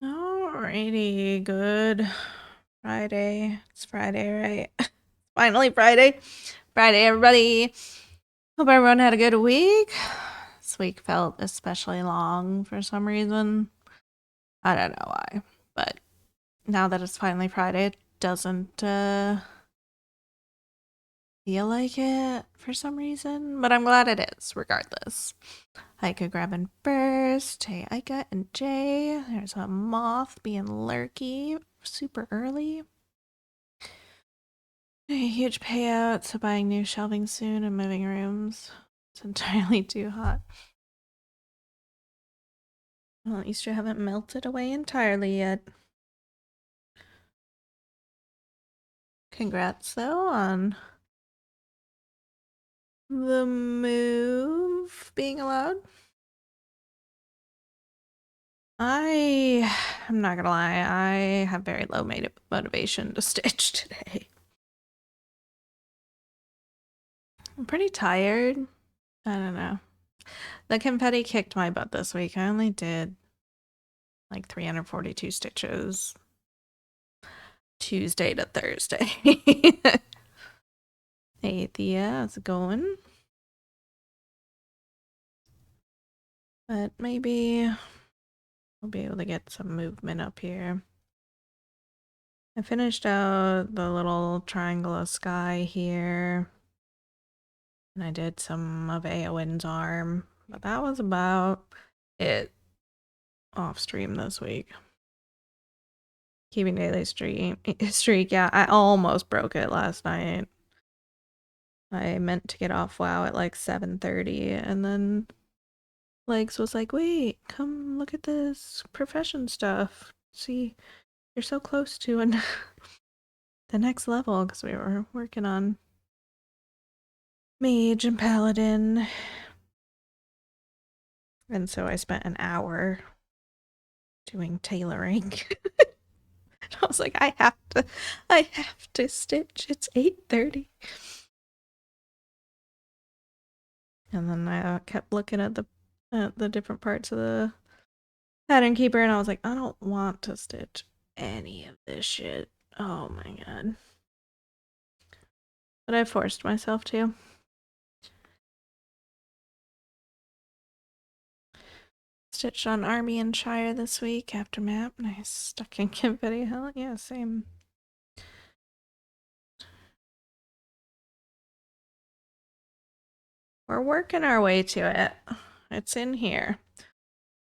Alrighty, good Friday. It's Friday, right? Finally Friday. Friday, everybody. Hope everyone had a good week. This week felt especially long for some reason. I don't know why. But now that it's finally Friday, it doesn't feel like it for some reason. But I'm glad it is, regardless. I could grab in first. Hey, Ika and Jay. There's a moth being lurky super early. A huge payout to buying new shelving soon and moving rooms. It's entirely too hot. Well, at least you haven't melted away entirely yet. Congrats, though, on the move being allowed. I'm not gonna lie, I have very low motivation to stitch today. I'm pretty tired. I don't know. The confetti kicked my butt this week. I only did like 342 stitches Tuesday to Thursday. Hey Thea, how's it going? But maybe I'll be able to get some movement up here. I finished out the little triangle of sky here. And I did some of Eowyn's arm. But that was about it off stream this week. Keeping daily streak, yeah, I almost broke it last night. I meant to get off WoW at like 7:30, and then Legs was like, wait, come look at this profession stuff. See, you're so close to the next level, because we were working on Mage and Paladin. And so I spent an hour doing tailoring. I was like, I have to stitch. It's 8:30. And then I kept looking at the different parts of the pattern keeper, and I was like, I don't want to stitch any of this shit. Oh my god. But I forced myself to. Stitched on Army and Shire this week after map. Nice. Stuck in confetti. Hell yeah, same. We're working our way to it. It's in here.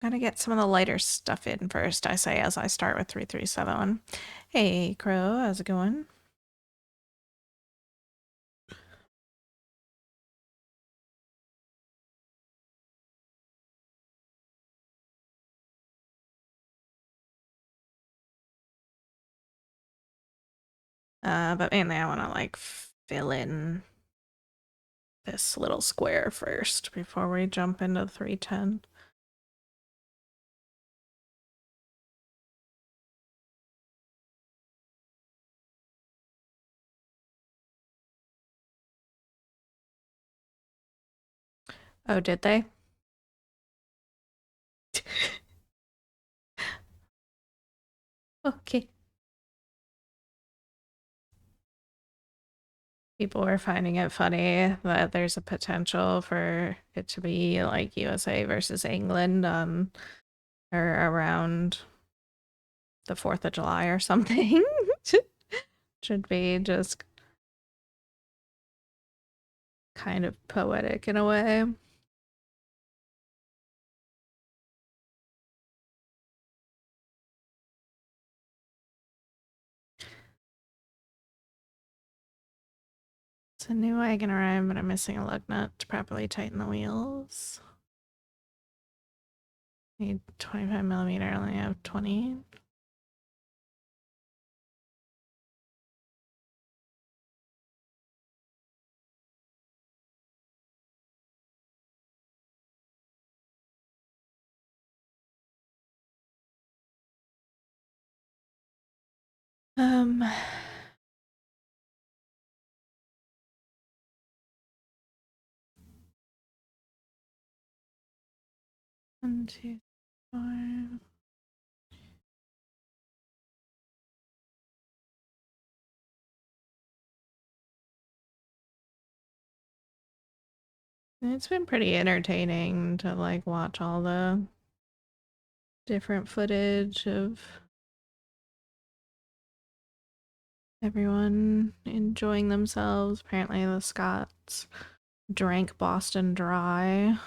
Gotta get some of the lighter stuff in first, I say, as I start with 337. Hey, Crow, how's it going? But mainly I want to like fill in this little square first before we jump into 310. Oh, did they? Okay. People were finding it funny that there's a potential for it to be like USA versus England on or around the 4th of July or something. Should be just kind of poetic in a way. It's a new wagon arrived, but I'm missing a lug nut to properly tighten the wheels. Need 25mm, I only have 20. Um, 1, 2, 5. It's been pretty entertaining to like watch all the different footage of everyone enjoying themselves. Apparently the Scots drank Boston dry.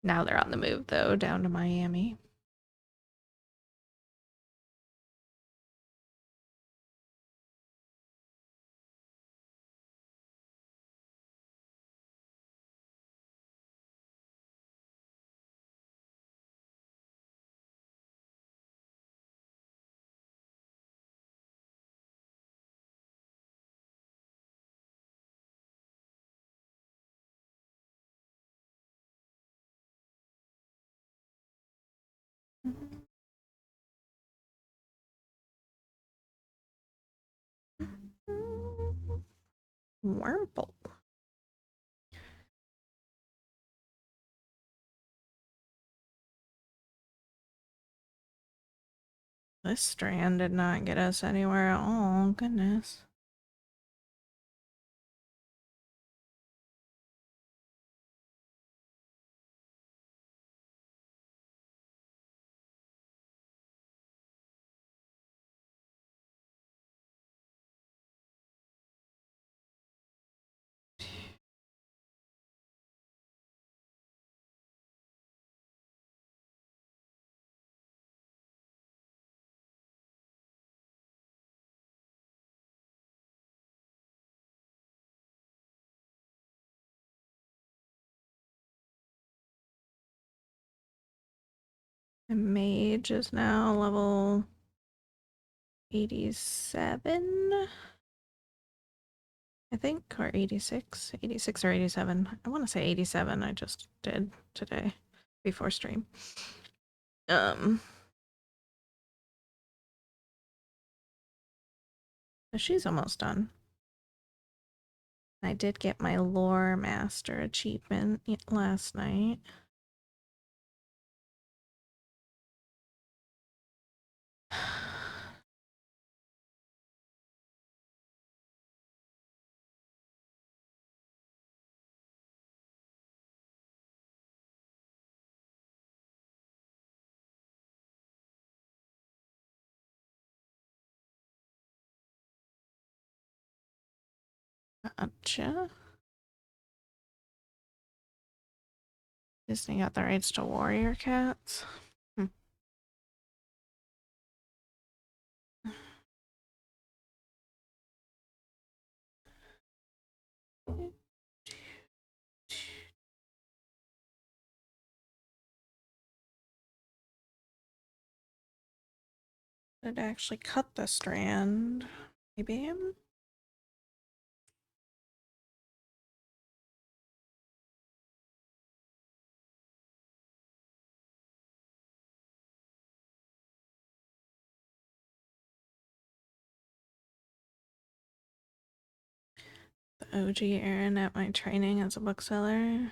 Now they're on the move though, down to Miami. Wurmple. This strand did not get us anywhere at all. Goodness. The mage is now level 87, I think, or 86. 86 or 87. I want to say 87. I just did today before stream. But she's almost done. I did get my lore master achievement last night. Gotcha. Disney got the rights to warrior cats. Did I actually cut the strand? Maybe. The OG Aaron at my training as a bookseller.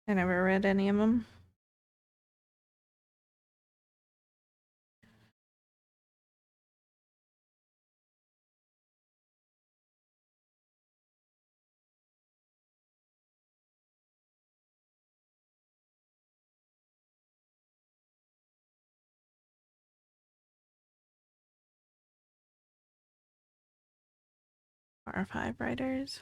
I never read any of them. R5 writers.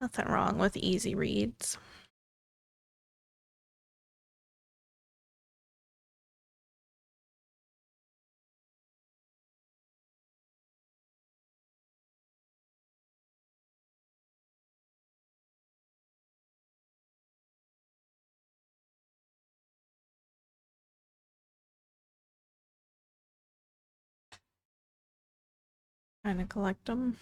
Nothing wrong with easy reads. Trying to collect them.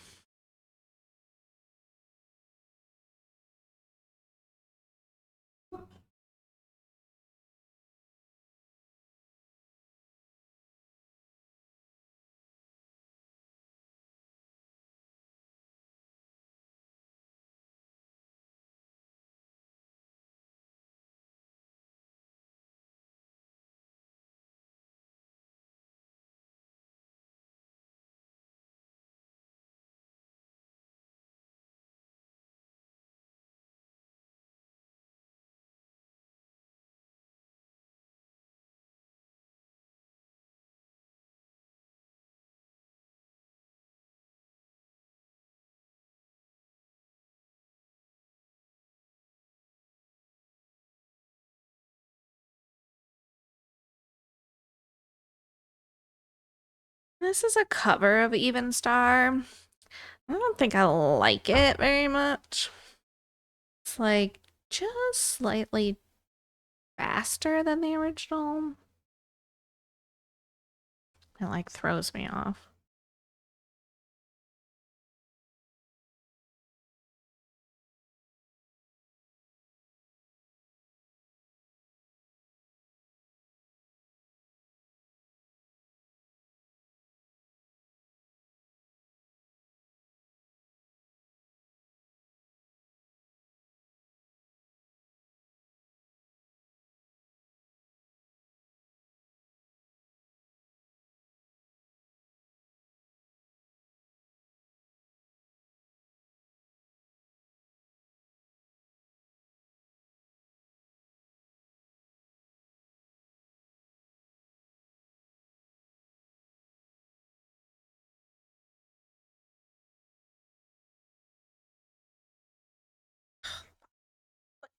This is a cover of Evenstar. I don't think I like it very much. It's like just slightly faster than the original. It like throws me off.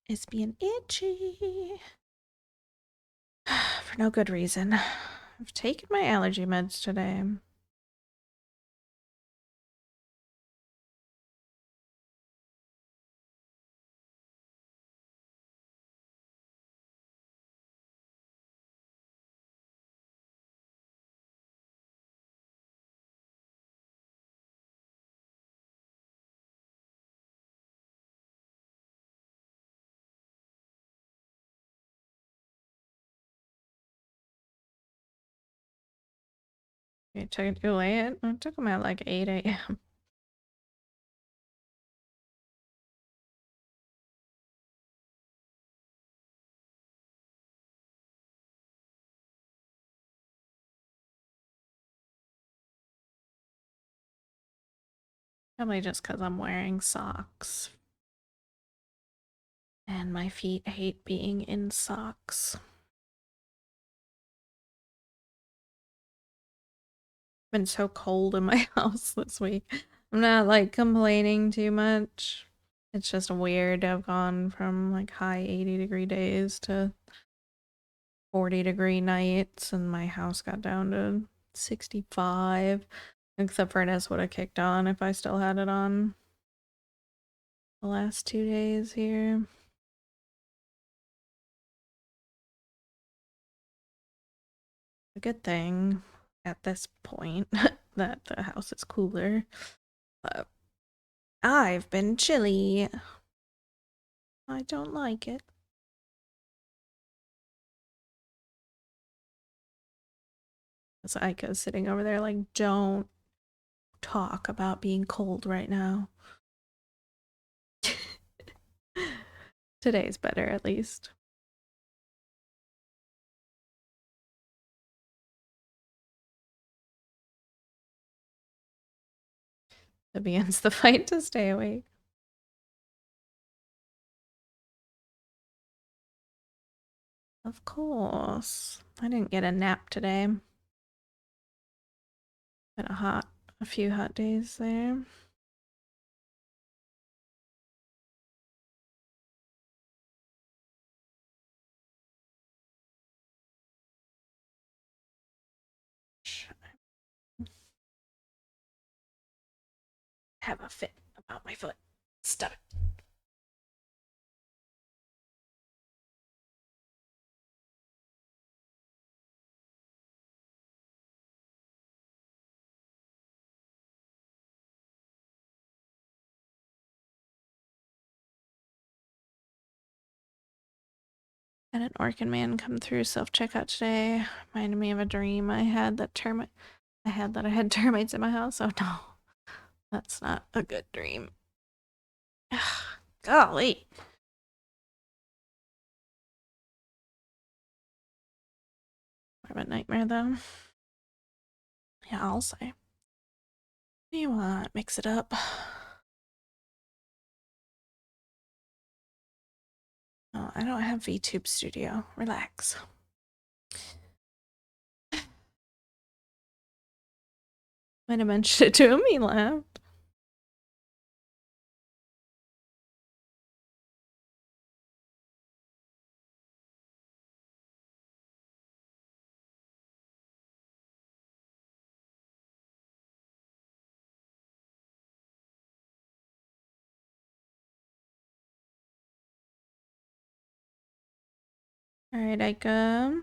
It's being itchy. For no good reason. I've taken my allergy meds today. You took it too late? I took them at like 8 a.m. Probably just because I'm wearing socks. And my feet hate being in socks. Been so cold in my house this week. I'm not like complaining too much. It's just weird to have gone from like high 80-degree days to 40-degree nights, and my house got down to 65. Except furnace would have kicked on if I still had it on the last 2 days here. A good thing at this point that the house is cooler. But I've been chilly. I don't like it. So Aika's sitting over there like, don't talk about being cold right now. Today's better, at least. It begins the fight to stay awake. Of course. I didn't get a nap today. Been a few hot days there. Have a fit about my foot. Stop it. Had an Orkin man come through self-checkout today. Reminded me of a dream I had that I had termites in my house. Oh no. That's not a good dream. Golly. More of a nightmare though. Yeah, I'll say. What do you want? Mix it up. Oh, I don't have VTube Studio. Relax. Might have mentioned it to him. He laughed. Alright, Ika.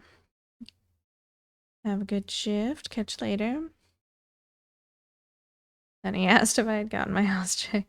Have a good shift. Catch you later. Then he asked if I had gotten my house checked.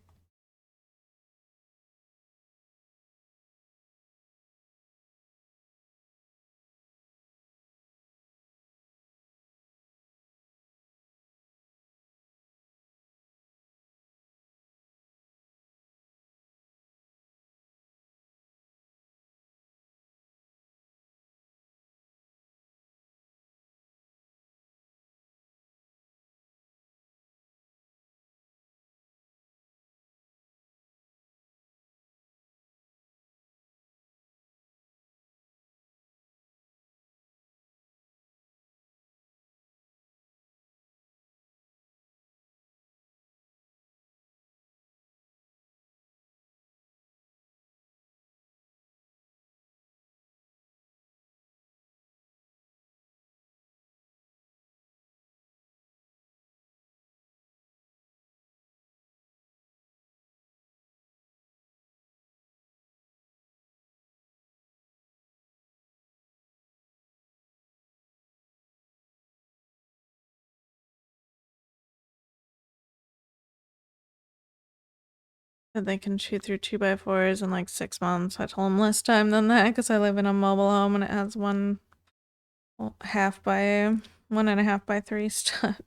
That they can shoot through 2x4s in like 6 months. I told him less time than that because I live in a mobile home and it has 1.5 by 3 studs.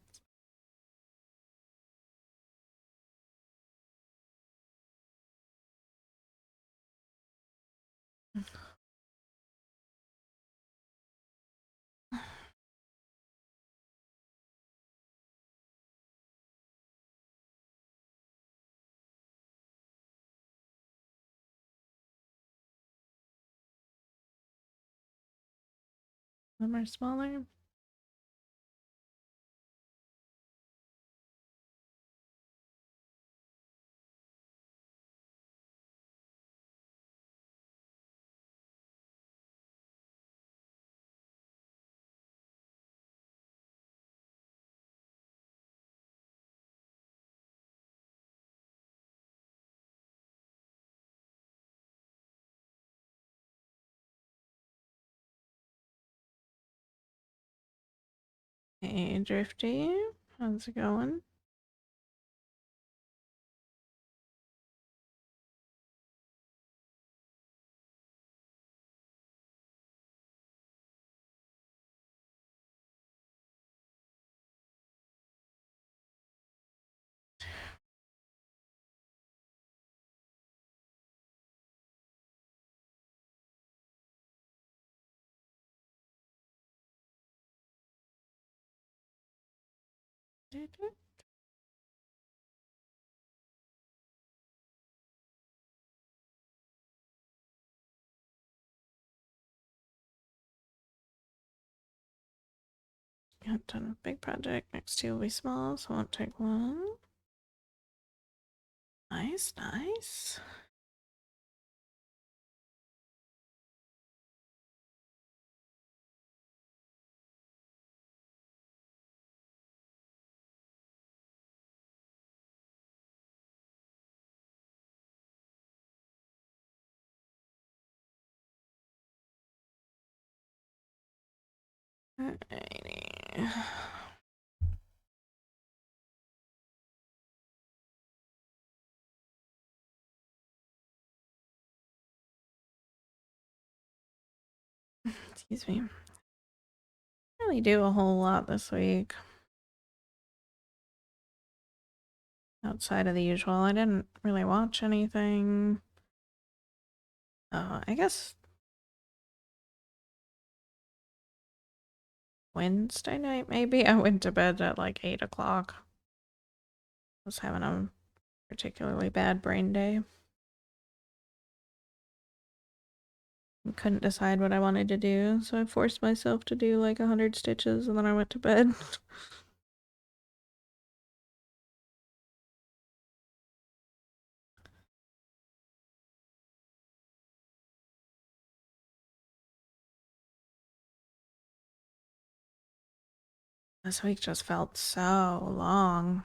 Some are smaller. Hey, Drifty. How's it going? Got done a big project. Next two will be small, so I won't take long. Nice, nice. Alrighty. Excuse me. Didn't really do a whole lot this week. Outside of the usual. I didn't really watch anything. I guess Wednesday night maybe? I went to bed at like 8 o'clock. I was having a particularly bad brain day. I couldn't decide what I wanted to do, so I forced myself to do like 100 stitches and then I went to bed. This week just felt so long.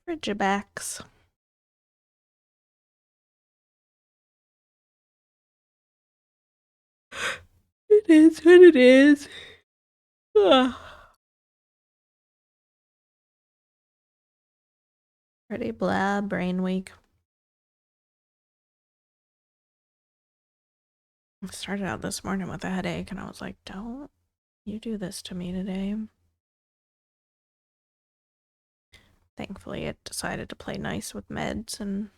Frigibacks. It is what it is. Ugh. Pretty blah, brain weak. I started out this morning with a headache and I was like, don't you do this to me today. Thankfully, it decided to play nice with meds and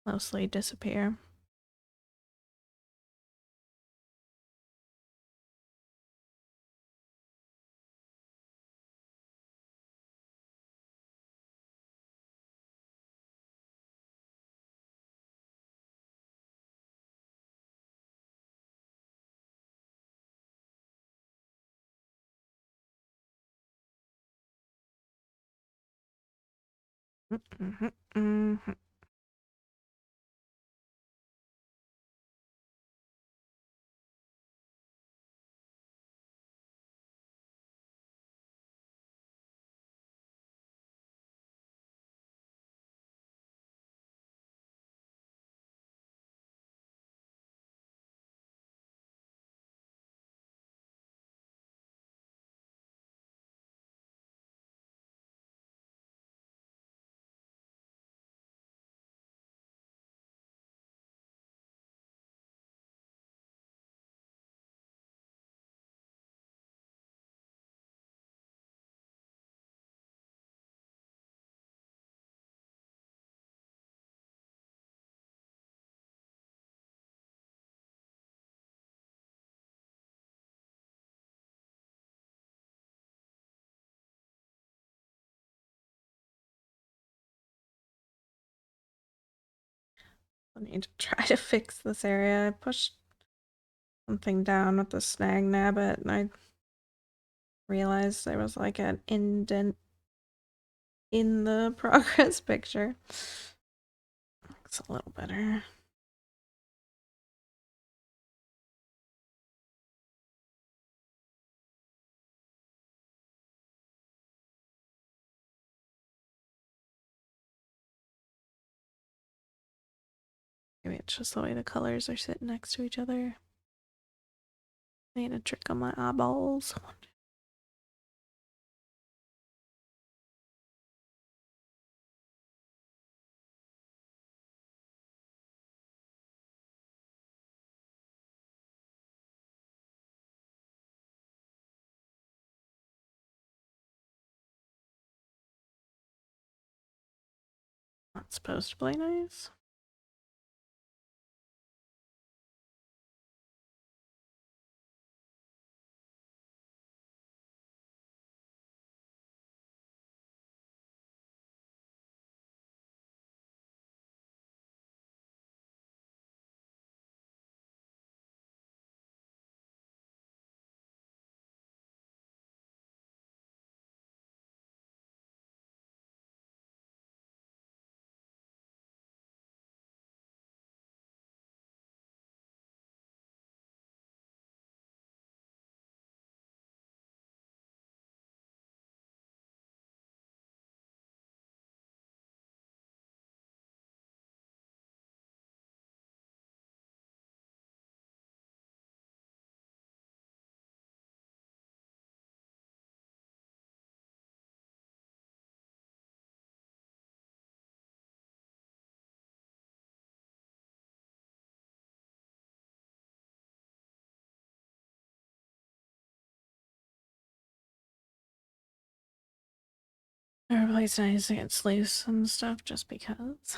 mostly disappear. I need to try to fix this area. I pushed something down with the snag nabbit and I realized there was like an indent in the progress picture. Looks a little better. Maybe it's just the way the colors are sitting next to each other. Made a trick on my eyeballs. Not supposed to play nice. Everybody's nice against loose and stuff just because.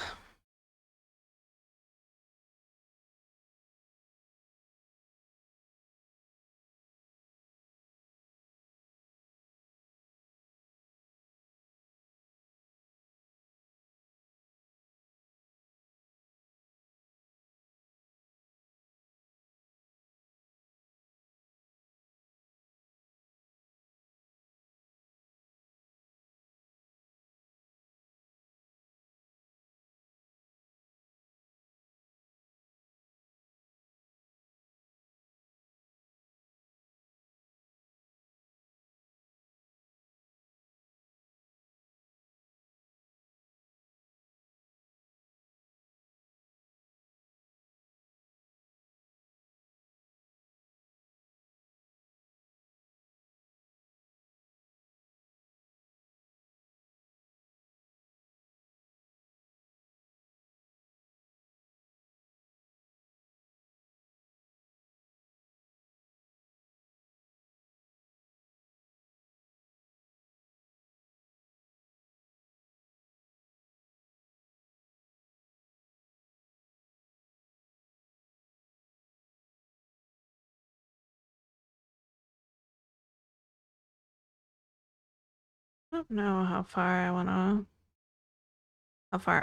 don't know how far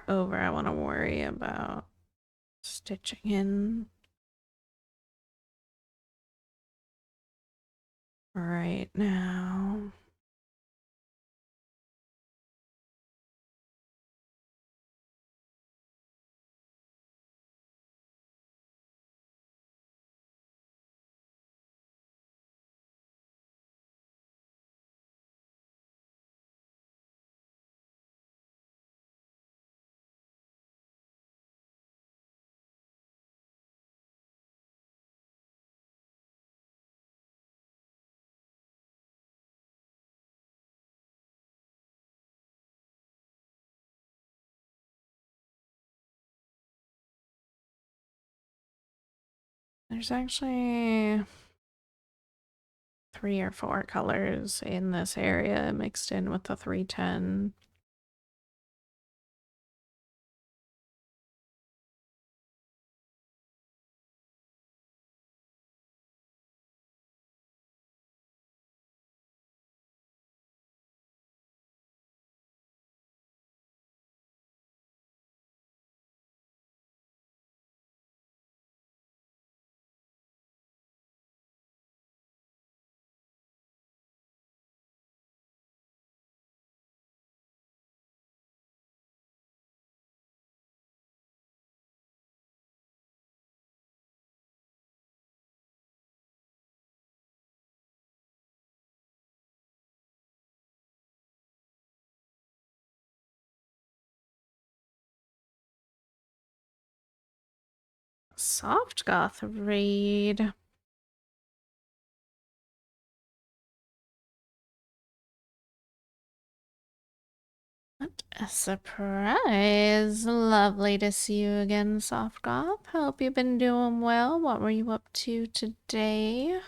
over I wanna worry about stitching in right now. There's actually 3 or 4 colors in this area mixed in with the 310. Soft goth read. What a surprise. Lovely to see you again, Soft Goth. Hope you've been doing well. What were you up to today?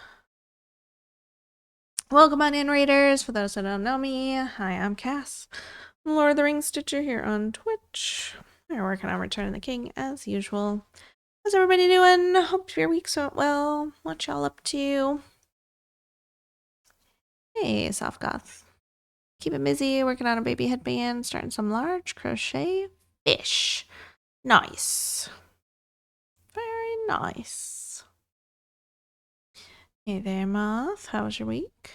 Welcome on in, Raiders. For those that don't know me, hi, I'm Cass, Lord of the Rings Stitcher here on Twitch. We're working on Return of the King as usual. How's everybody doing? Hope your week's went well. What y'all up to? Hey, Soft Goth. Keeping busy, working on a baby headband, starting some large crochet fish. Nice. Very nice. Hey there, Moth. How was your week?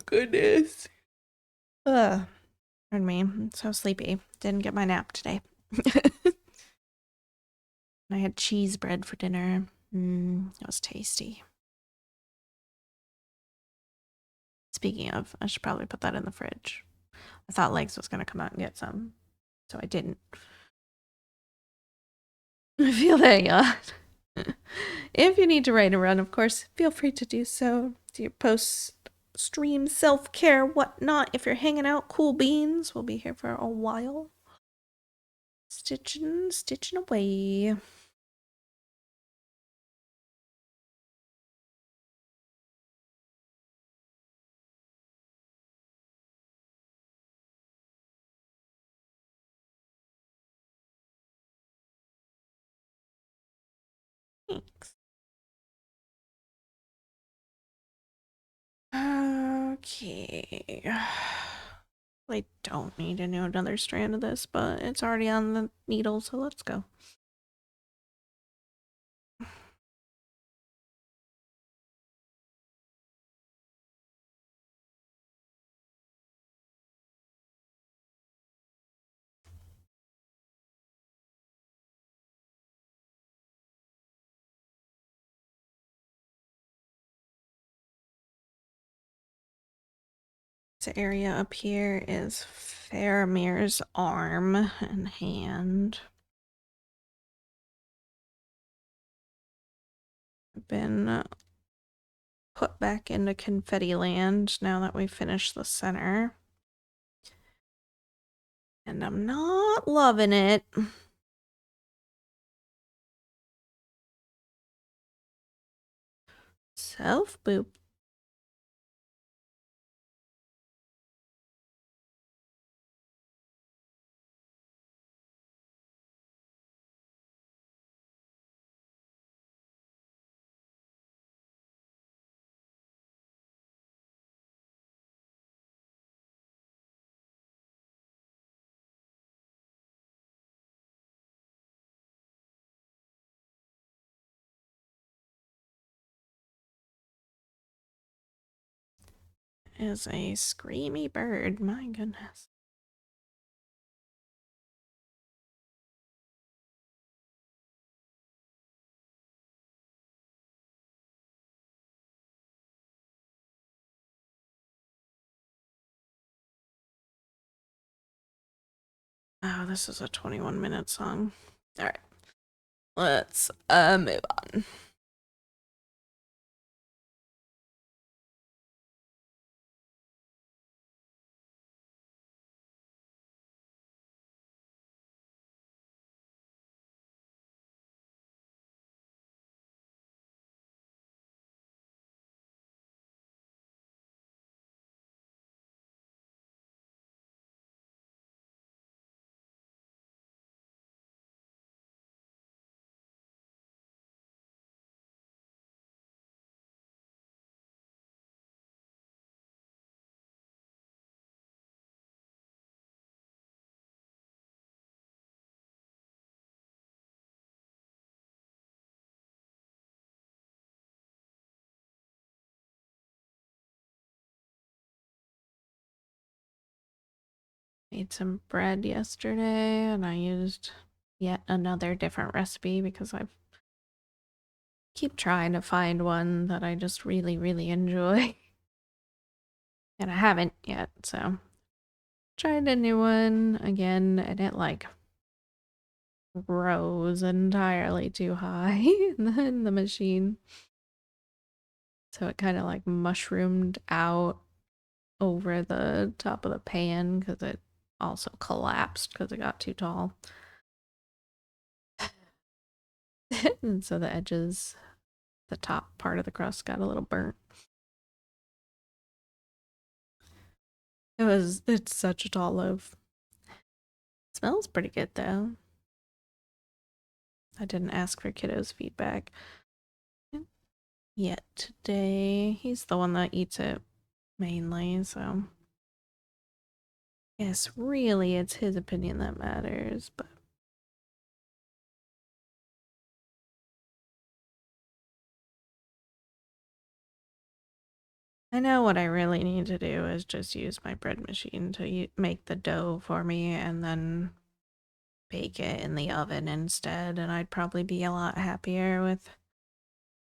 Goodness. Ugh. Pardon me. I'm so sleepy. Didn't get my nap today. I had cheese bread for dinner. It was tasty. Speaking of, I should probably put that in the fridge. I thought Legs was going to come out and get some, so I didn't. I feel that yacht. If you need to write a run, of course, feel free to do so. Do your post-stream self-care, whatnot. If you're hanging out, cool beans. We'll be here for a while. Stitching away. Thanks. Okay. I don't need to do another strand of this, but it's already on the needle, so let's go. This area up here is Faramir's arm and hand. Been put back into Confetti Land now that we've finished the center. And I'm not loving it. Self-boop. is a screamy bird. My goodness. Oh, this is a 21-minute song. All right. Let's move on. Made some bread yesterday and I used yet another different recipe because I keep trying to find one that I just really, really enjoy. And I haven't yet, so tried a new one again and it like rose entirely too high in the machine. So it kind of like mushroomed out over the top of the pan because it also collapsed because it got too tall. And so the edges, the top part of the crust got a little burnt. It's such a tall loaf. It smells pretty good though. I didn't ask for kiddo's feedback yet today. He's the one that eats it mainly, so yes, really it's his opinion that matters, but I know what I really need to do is just use my bread machine to make the dough for me and then bake it in the oven instead, and I'd probably be a lot happier with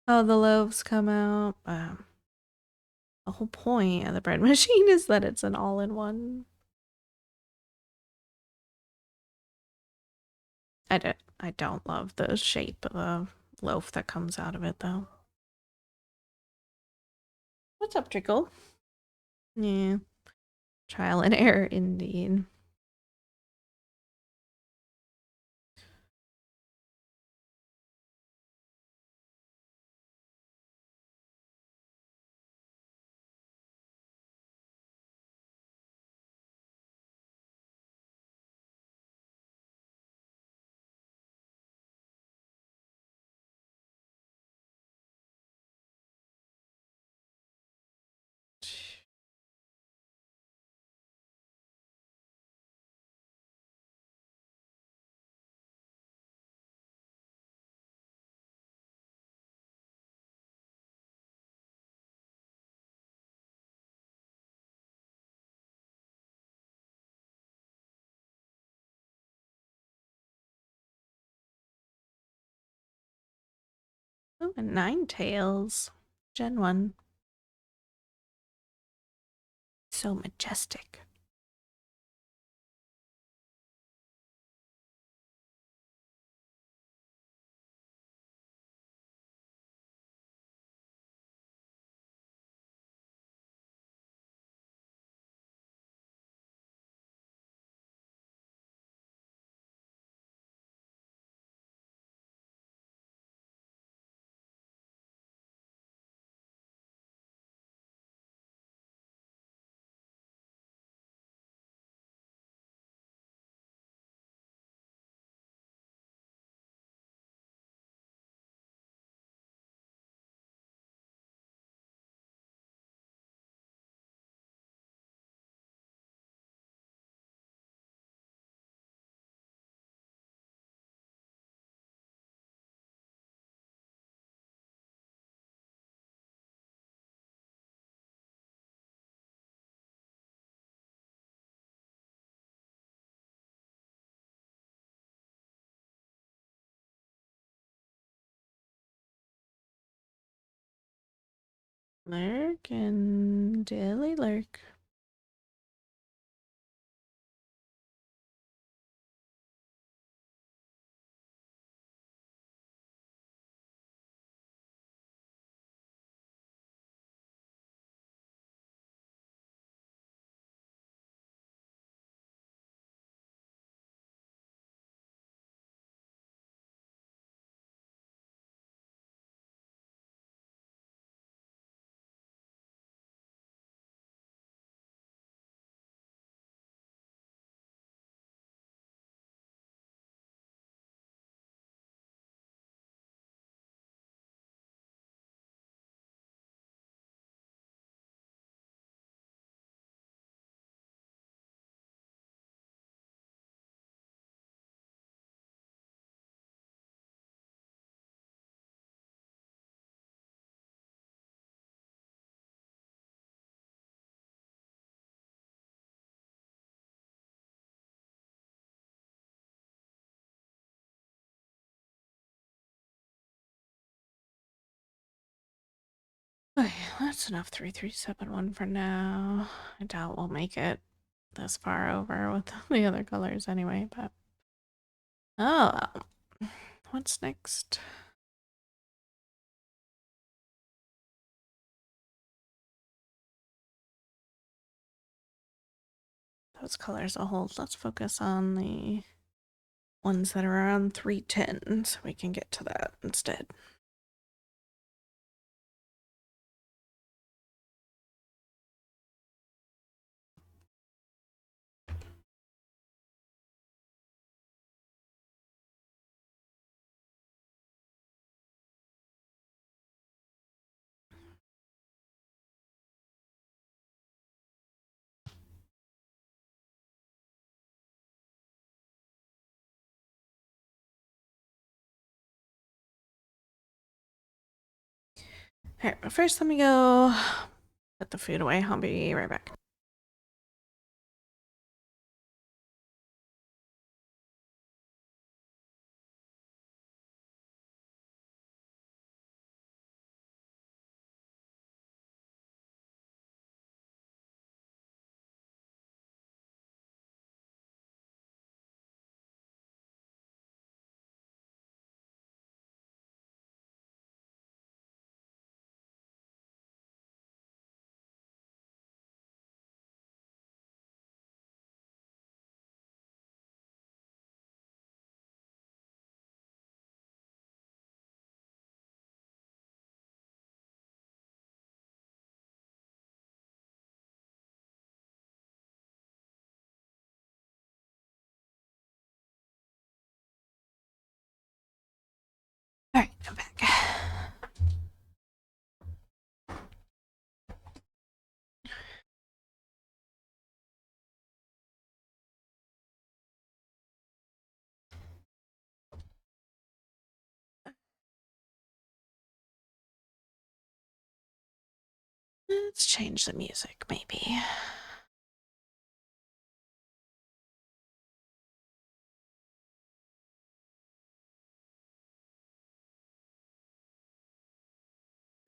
how the loaves come out. The whole point of the bread machine is that it's an all-in-one. I don't love the shape of the loaf that comes out of it though. What's up, Trickle? Yeah. Trial and error indeed. Oh, and Ninetales. Gen 1. So majestic. Lurk and Dilly Lurk. Okay, that's enough 3371 for now. I doubt we'll make it this far over with the other colors anyway, but oh well. What's next? Those colors will hold. Let's focus on the ones that are around 310 so we can get to that instead. Alright, but first let me go put the food away. I'll be right back. Alright, I'm back. Let's change the music, maybe.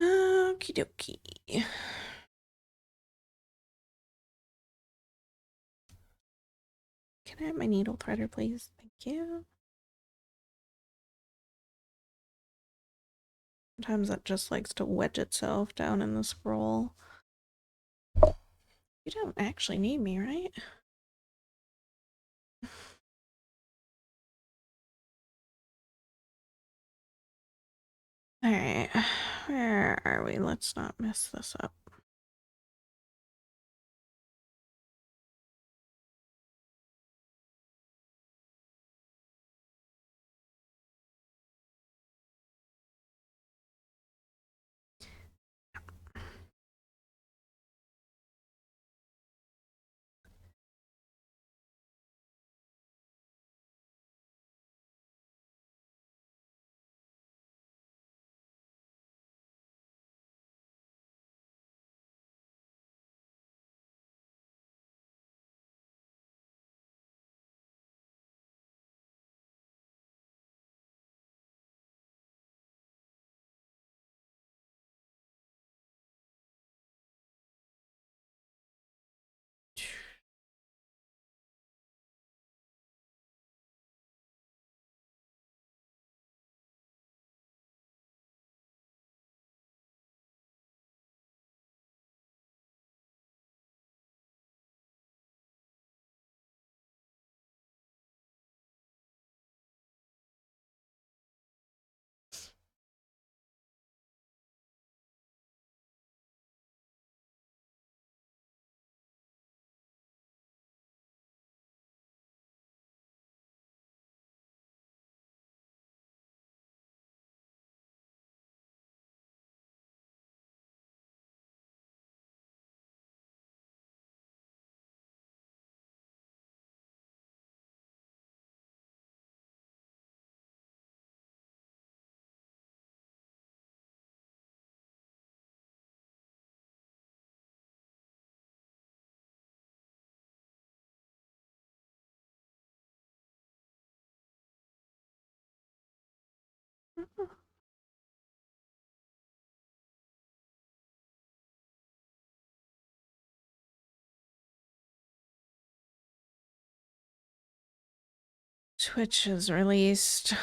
Okie dokie. Can I have my needle threader, please? Thank you. Sometimes it just likes to wedge itself down in the scroll. You don't actually need me, right? Alright, where are we? Let's not mess this up. Twitch has released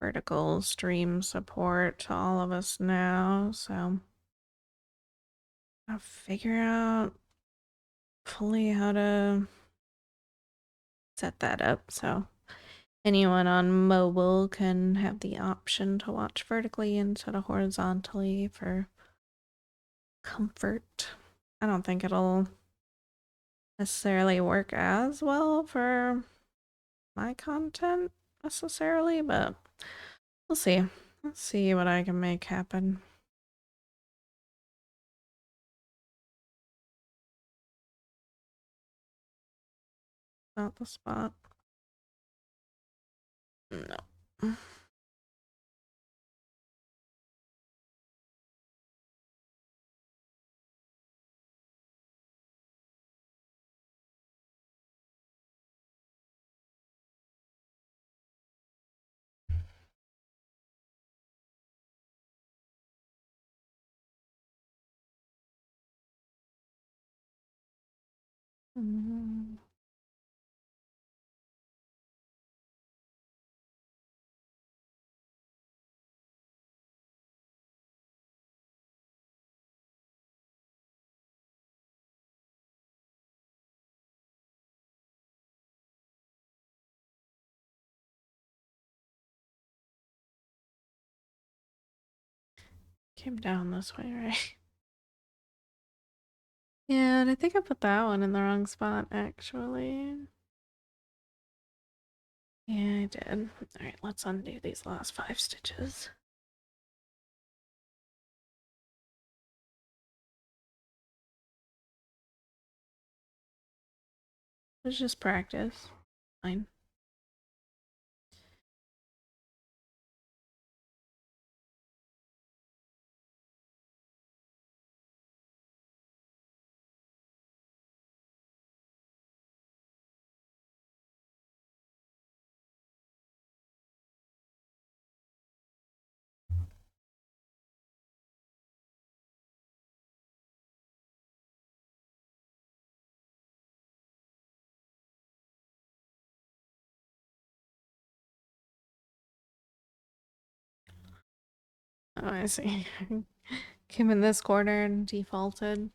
vertical stream support to all of us now, so I'll figure out fully how to set that up so anyone on mobile can have the option to watch vertically instead of horizontally for comfort. I don't think it'll necessarily work as well for my content necessarily, but we'll see. Let's see what I can make happen. Not the spot. No. Mm. Came down this way, right? Yeah, and I think I put that one in the wrong spot, actually. Yeah, I did. Alright, let's undo these last 5 stitches. Let's just practice. Fine. Oh, I see. Came in this corner and defaulted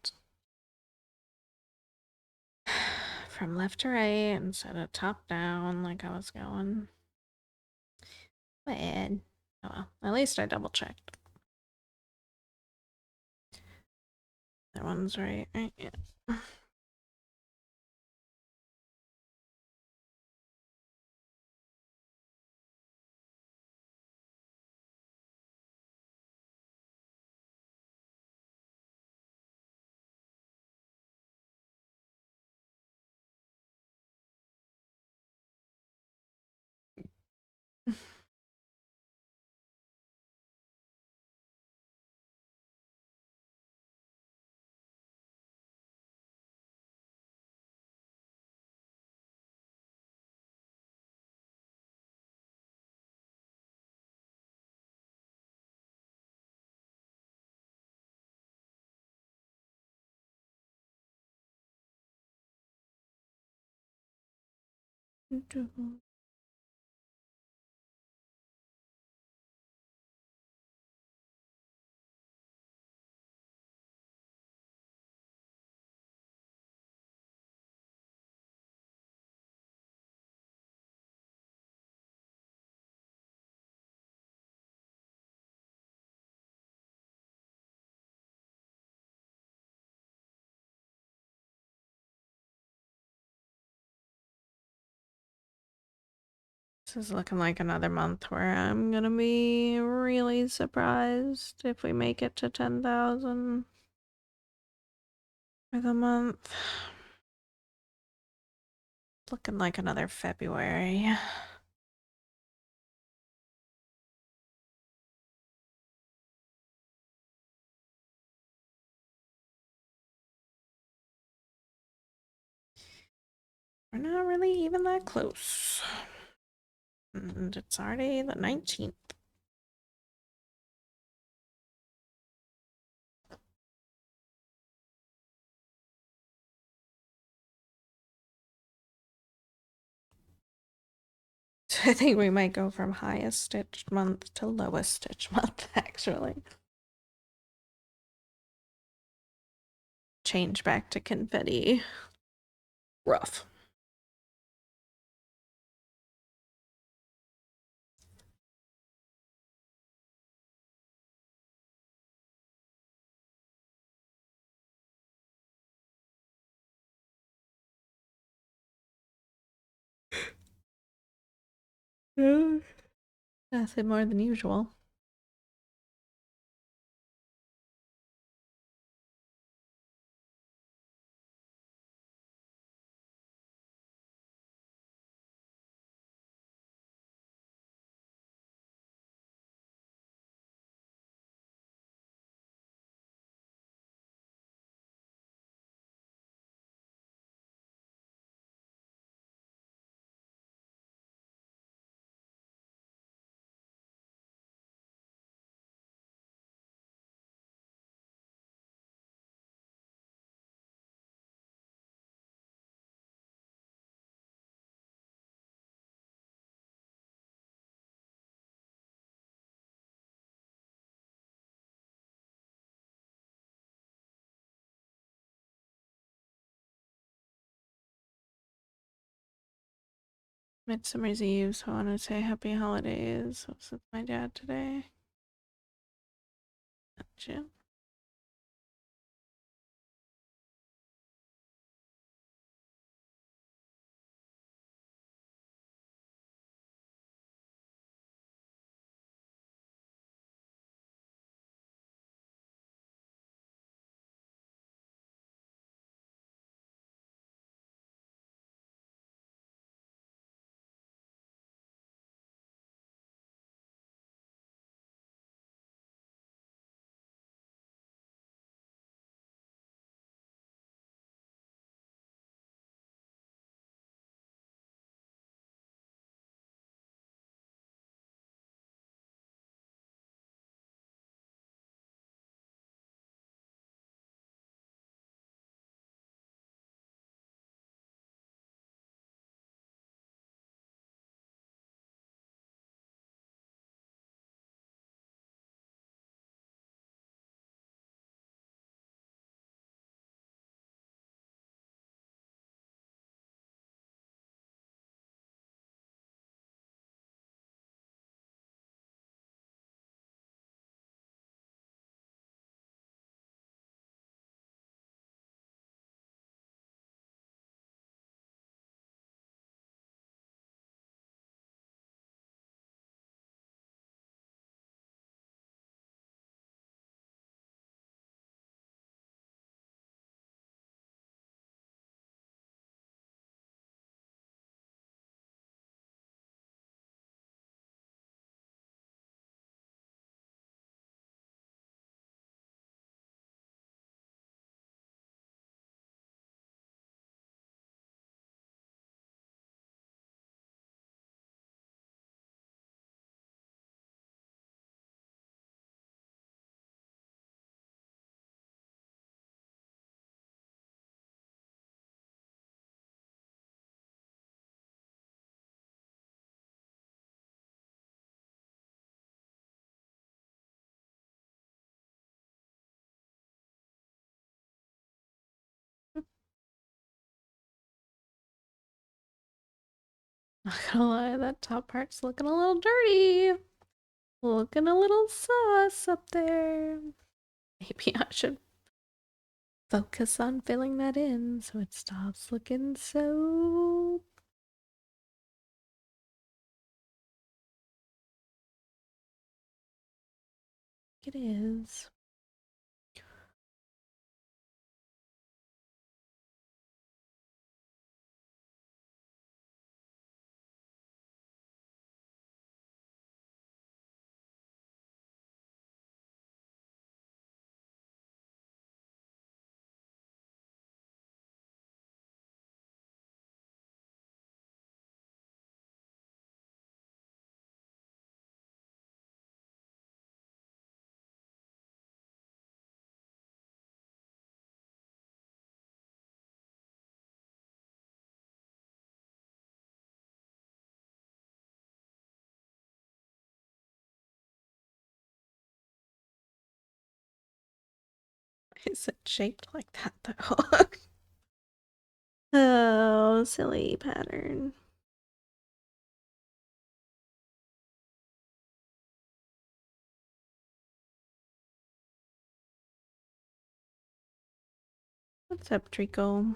from left to right instead of top down like I was going. But oh well, at least I double checked. That one's right, right? Yeah. This is looking like another month where I'm gonna be really surprised if we make it to 10,000 for the month. Looking like another February. We're not really even that close. And it's already the 19th. So I think we might go from highest stitched month to lowest stitched month, actually. Change back to confetti. Rough. Nothing more than usual. Midsummer's Eve, so I want to say happy holidays. So it's my dad today. Jim. Not gonna lie, that top part's looking a little dirty. Looking a little sus up there. Maybe I should focus on filling that in so it stops looking so. It is. is it shaped like that though? Oh, silly pattern. What's up, Trico?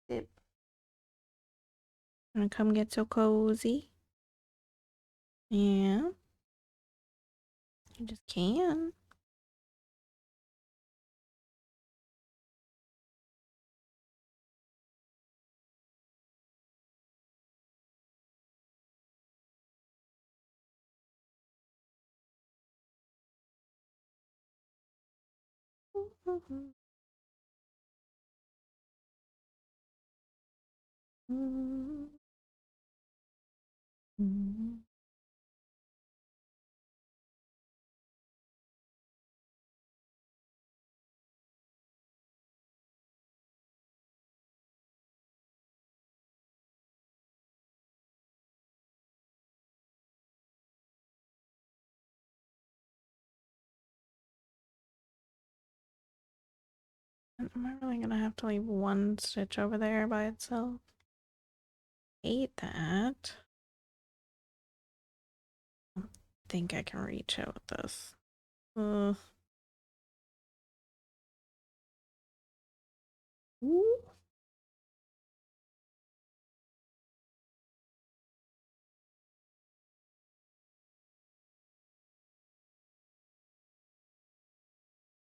Yep. Wanna come get so cozy? Yeah. You just can. Am I really gonna have to leave one stitch over there by itself? Hate that. I don't think I can reach out with this. Uh. Ooh.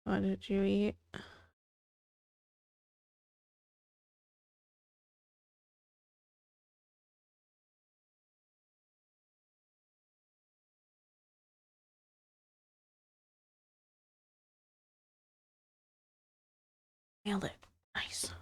What did you eat? Nailed it. Nice.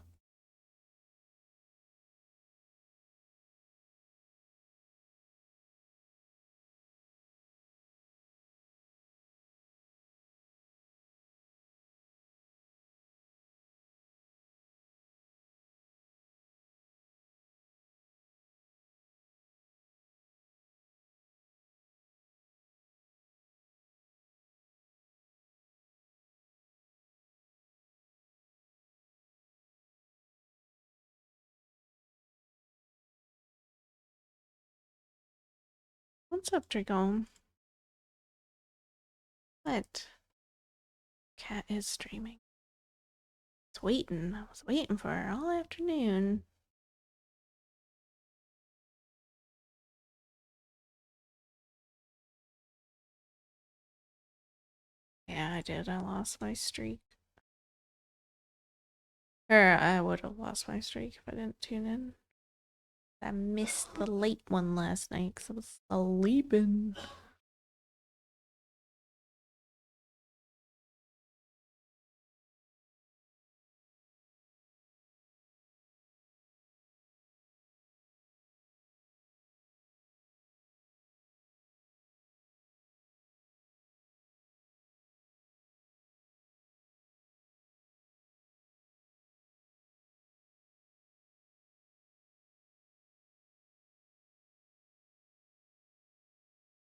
What's up, Dragon? What? Cat is streaming. It's waiting. I was waiting for her all afternoon. Yeah, I did. I lost my streak. Or I would have lost my streak if I didn't tune in. I missed the late one last night because I was sleeping.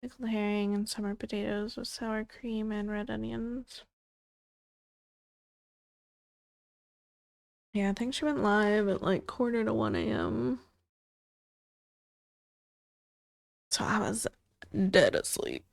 Pickled herring and summer potatoes with sour cream and red onions. Yeah, I think she went live at like 1:45 a.m. So I was dead asleep.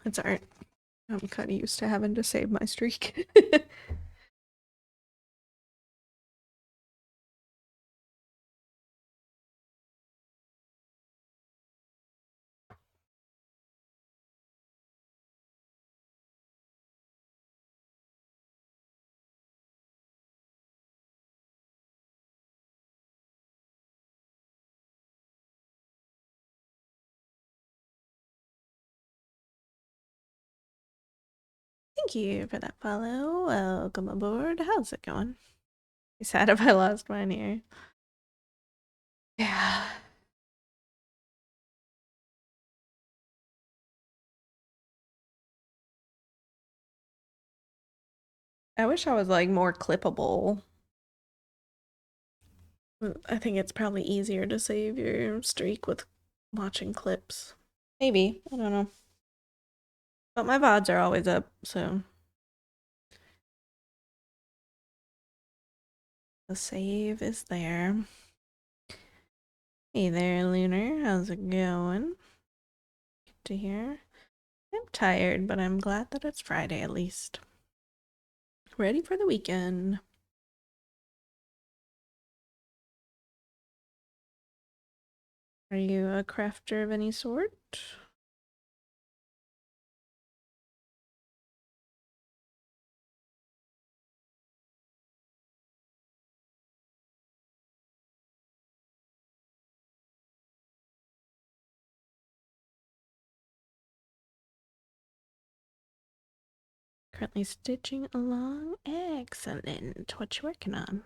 It's alright. I'm kind of used to having to save my streak. Thank you for that follow. Welcome aboard. How's it going? Be sad if I lost mine here. Yeah. I wish I was like more clippable. I think it's probably easier to save your streak with watching clips. Maybe, I don't know. But my VODs are always up, so the save is there. Hey there, Lunar. How's it going? Good to hear. I'm tired, but I'm glad that it's Friday at least. Ready for the weekend. Are you a crafter of any sort? Currently stitching along. Excellent. What you working on?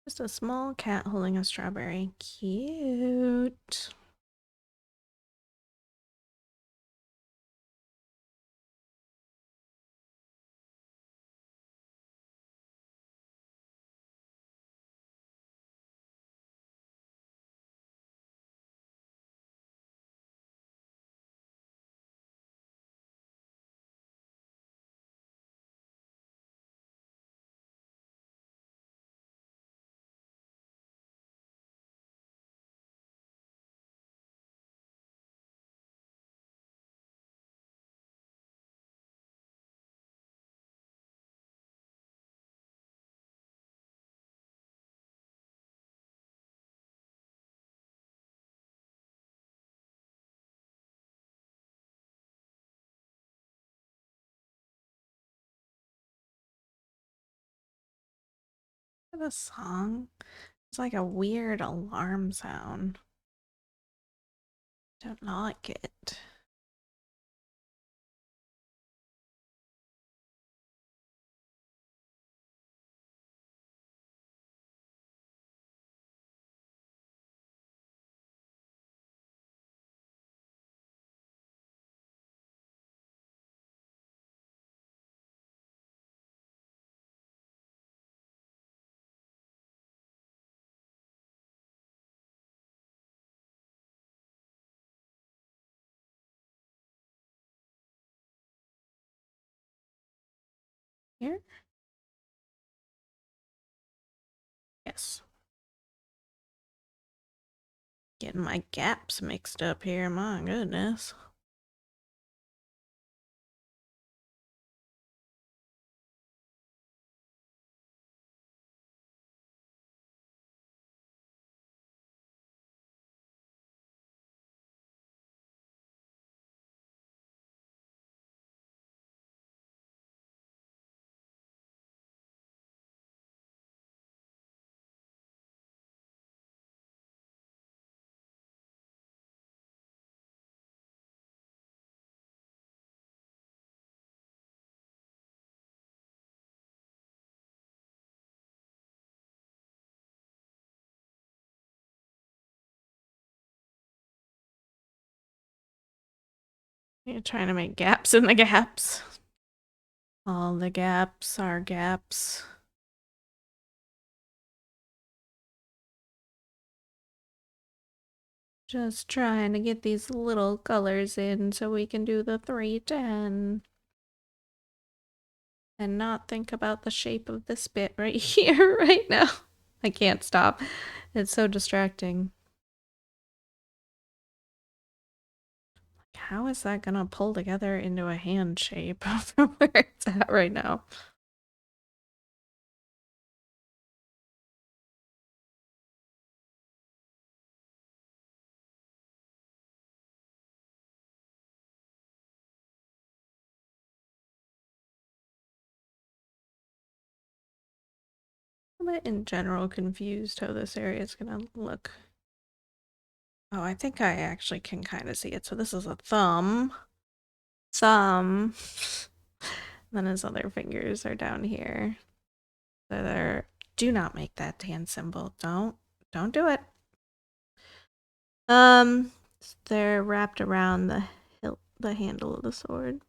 Just a small cat holding a strawberry. Cute. The song. It's like a weird alarm sound. Don't like it. Here? Yes. Getting my gaps mixed up here, my goodness. You're trying to make gaps in the gaps. All the gaps are gaps. Just trying to get these little colors in so we can do the 310. And not think about the shape of this bit right here, right now. I can't stop. It's so distracting. How is that gonna pull together into a hand shape from where it's at right now? bit in general confused how this area is gonna look. Oh, I think I actually can kind of see it. So this is a thumb. Thumb. Then his other fingers are down here. So they're... Do not make that hand symbol. Don't do it. They're wrapped around the hilt, the handle of the sword.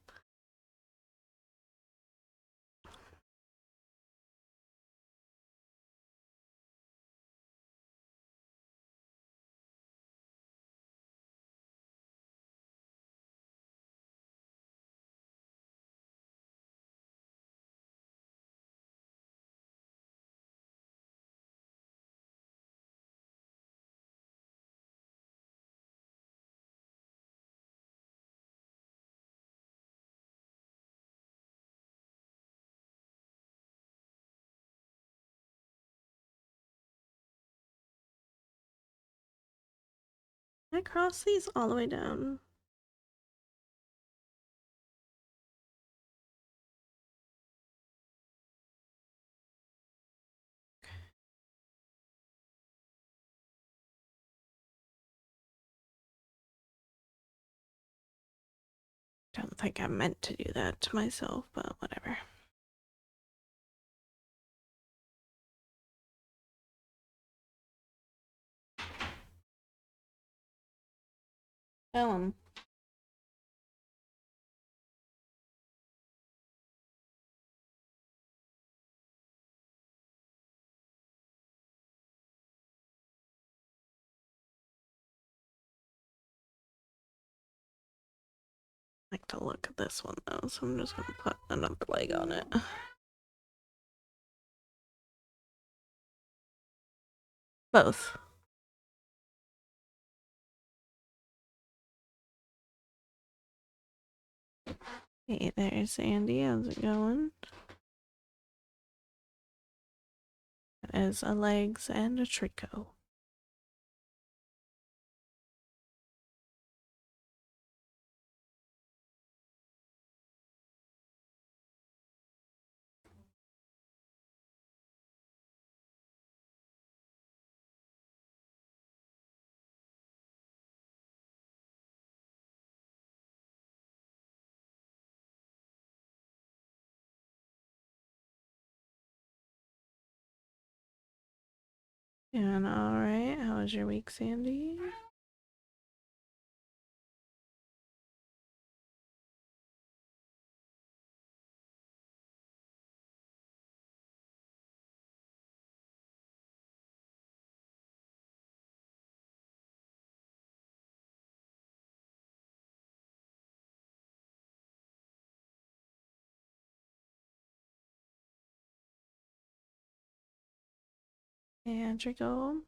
Can I cross these all the way down? Don't think I meant to do that to myself, but whatever. Tell him. I like to look at this one though, so I'm just gonna put another leg on it. Both. Hey there, Sandy. How's it going? That is a legs and a tricot. And alright, how was your week, Sandy? And tricot.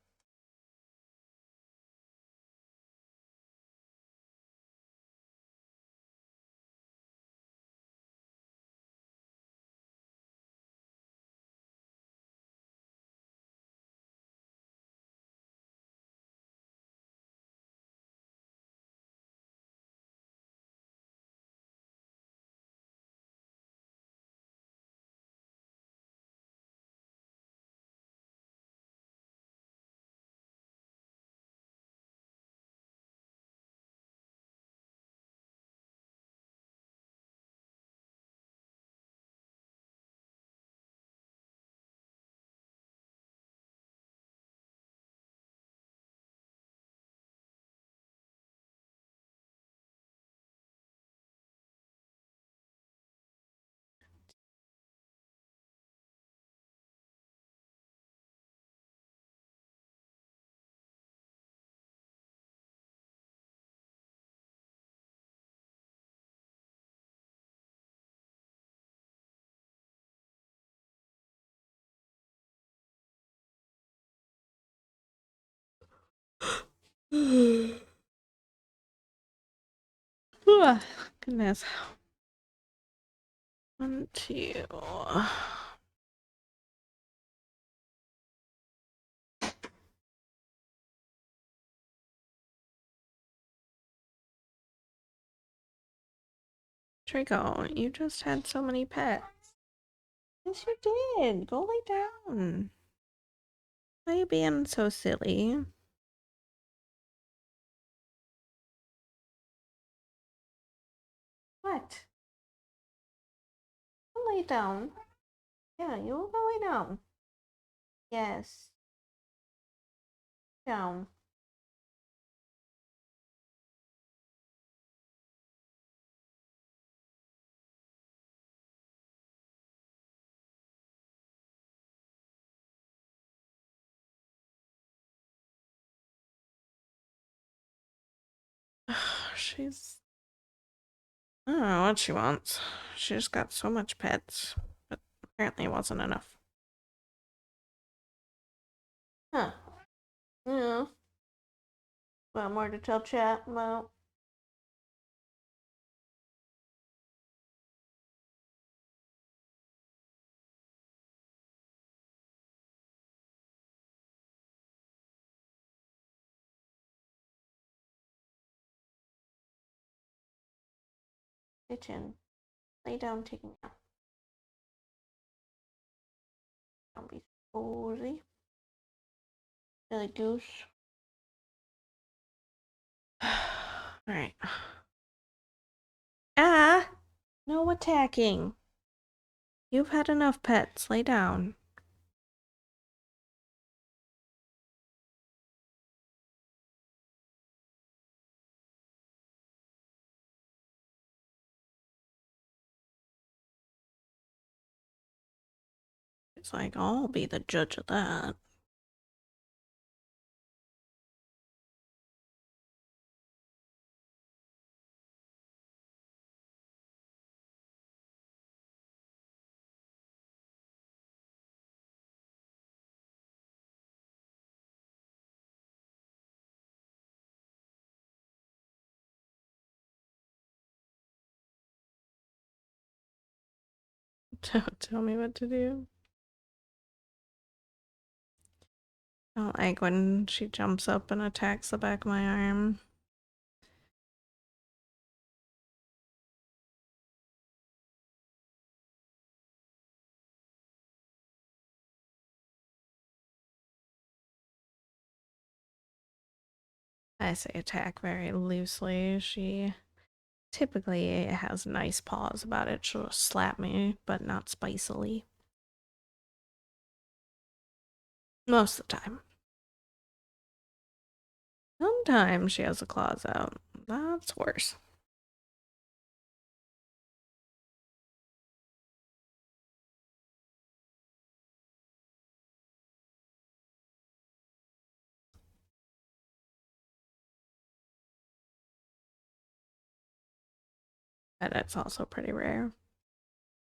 Goodness. 1, 2. Tricot, you just had so many pets. Yes, you did. Go lay down. Why are you being so silly? What? Go lay down. Yeah, you will go lay down. Yes. Down. She's... I don't know what she wants. She just got so much pets, but apparently it wasn't enough. Huh. Yeah. Got more to tell chat about? Kitchen. Lay down, take a nap. Don't be cozy. Silly goose. Alright. Ah! No attacking. You've had enough pets. Lay down. It's like, I'll be the judge of that. Don't tell me what to do. I don't like when she jumps up and attacks the back of my arm. I say attack very loosely. She typically has nice paws about it. She'll slap me, but not spicily. Most of the time. Sometimes she has the claws out. That's worse. But it's also pretty rare.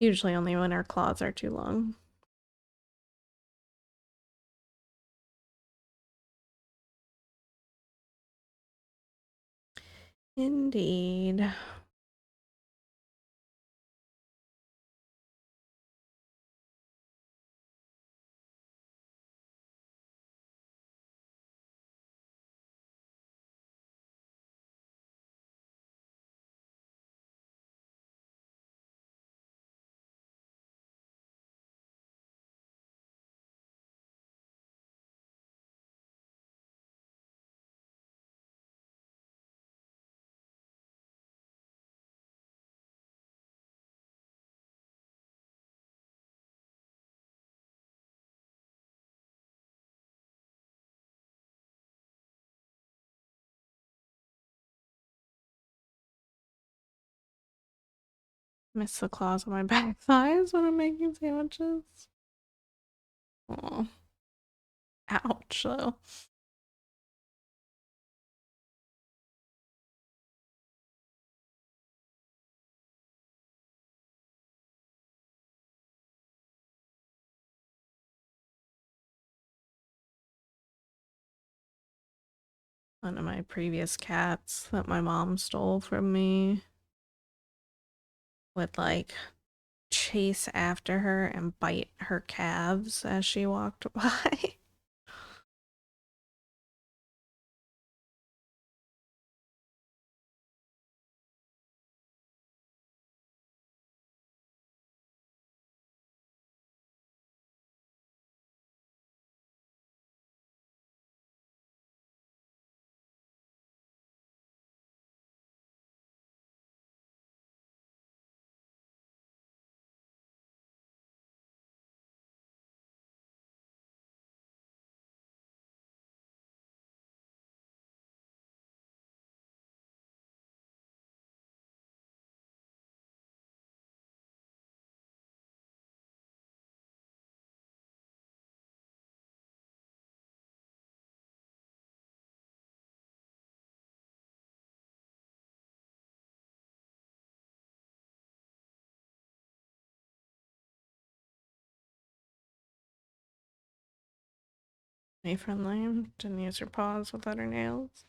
Usually only when her claws are too long. Indeed. Miss the claws on my back thighs when I'm making sandwiches. Oh, ouch, though. One of my previous cats that my mom stole from me would like chase after her and bite her calves as she walked by. Knee friendly. Didn't use her paws without her nails.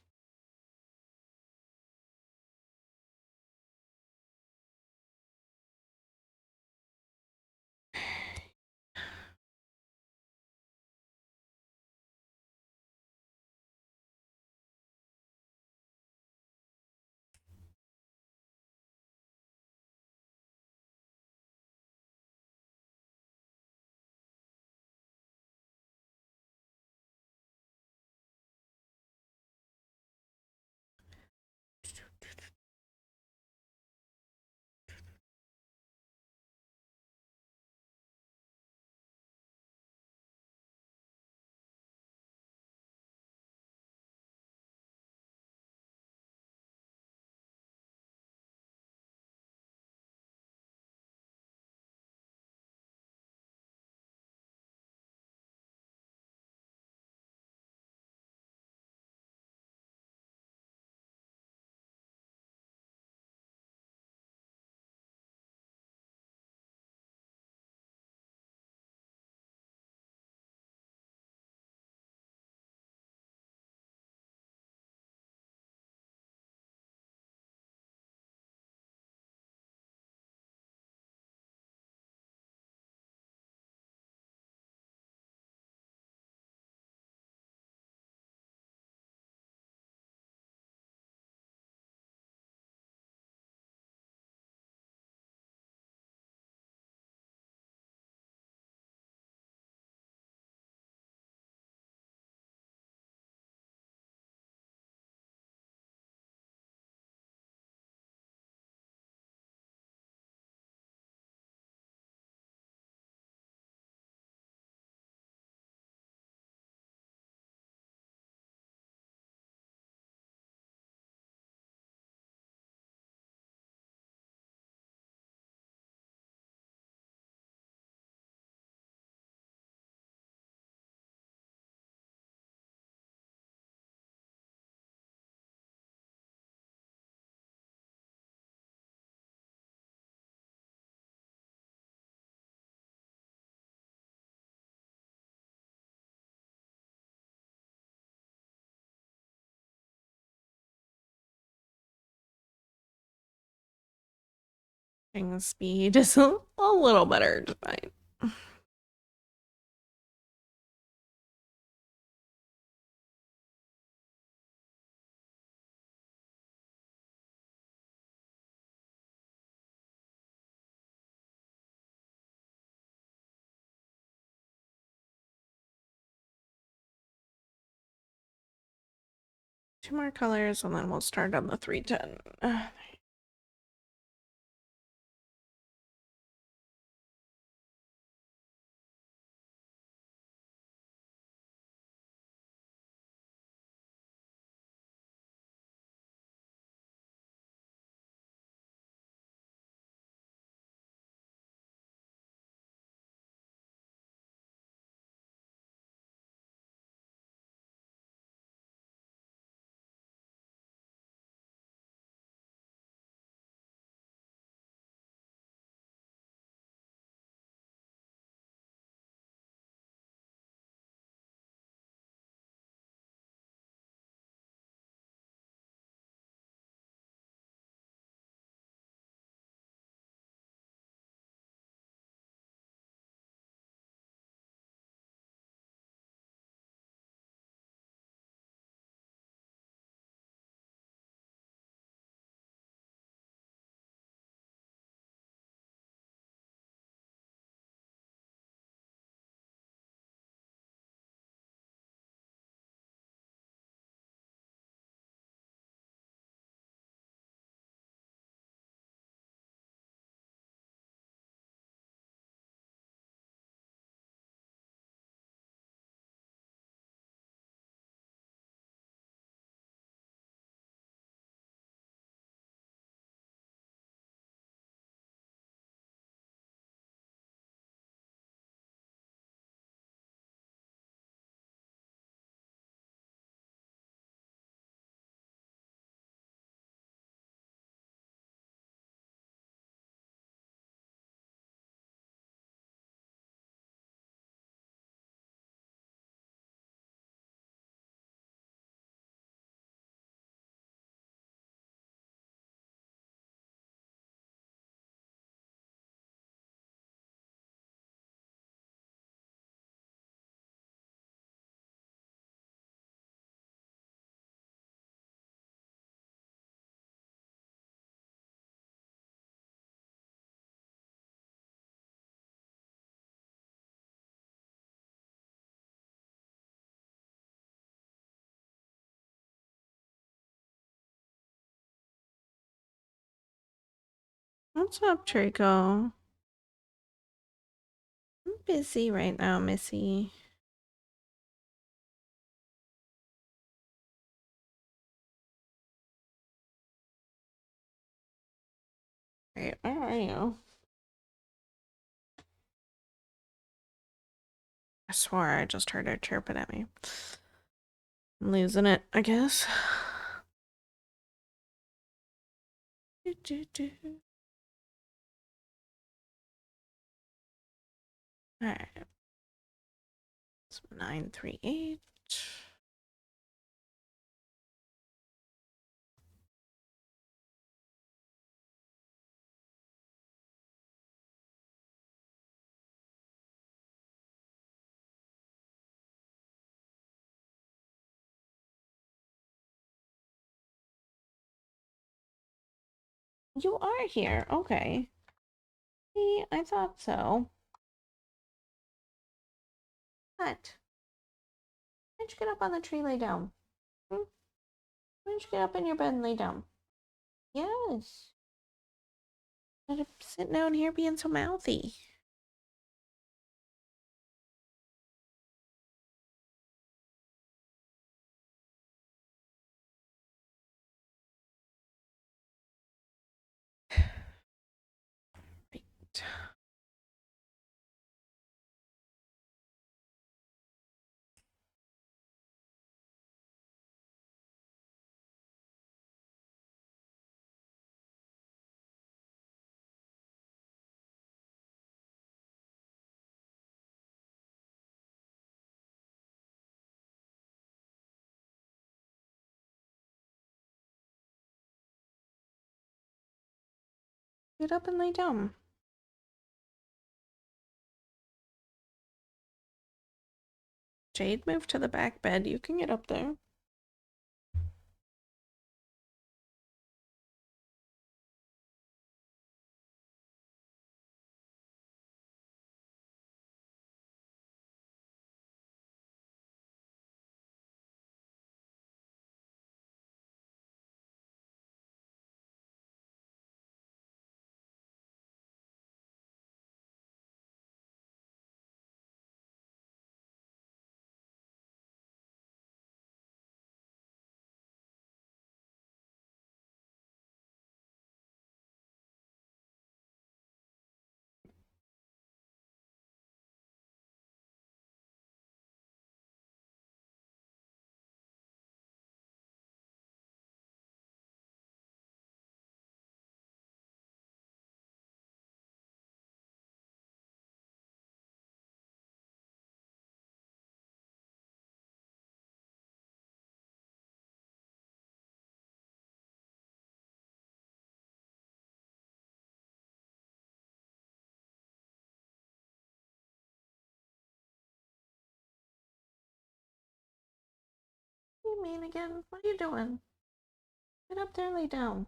Speed is a little better tonight. 2 more colors and then we'll start on the 310. What's up, Draco? I'm busy right now, Missy. Wait, where are you? I swore I just heard her chirping at me. I'm losing it, I guess. Alright. It's 938. You are here. Okay. See, I thought so. What? Why don't you get up on the tree, lay down? Hmm? Why don't you get up in your bed and lay down? Yes. Instead of sitting down here being so mouthy. Right. Get up and lay down. Jade moved to the back bed. You can get up there. What do you mean again? What are you doing? Get up there and lay down.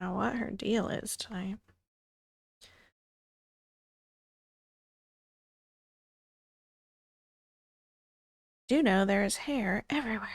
Now what her deal is tonight. Do know there is hair everywhere.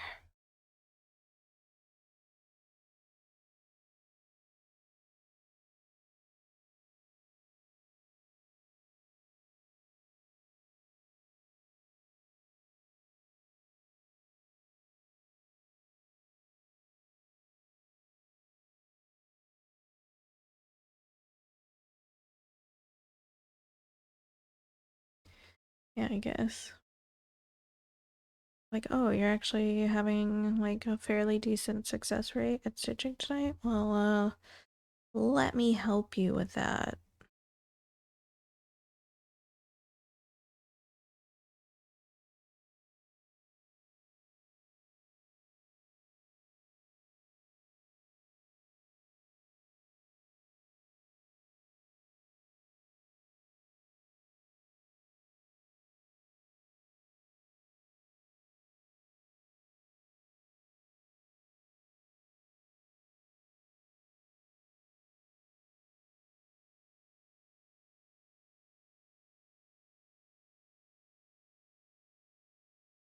Yeah, I guess. Like, oh, you're actually having like a fairly decent success rate at stitching tonight? Well, let me help you with that.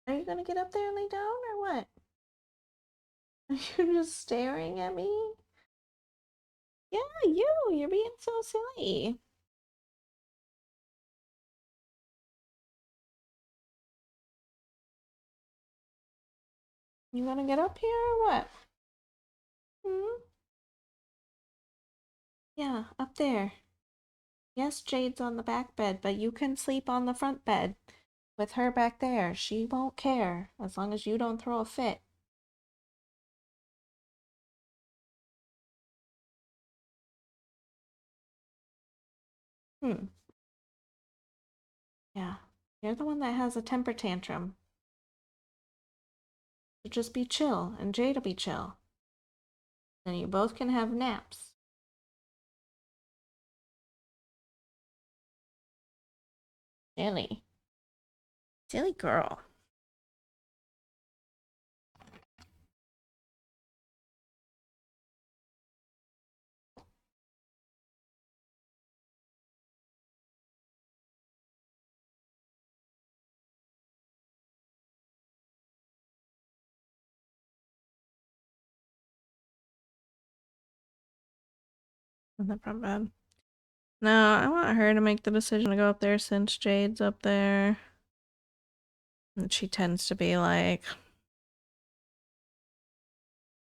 Are you gonna get up there and lay down or what? You're just staring at me? Yeah, you're being so silly. You wanna get up here or what? Hmm? Yeah, up there. Yes, Jade's on the back bed, but you can sleep on the front bed with her back there. She won't care as long as you don't throw a fit. Hmm. Yeah. You're the one that has a temper tantrum. So just be chill, and Jade'll be chill. Then you both can have naps. Silly. Silly girl. In the front bed. No, I want her to make the decision to go up there since Jade's up there. And she tends to be like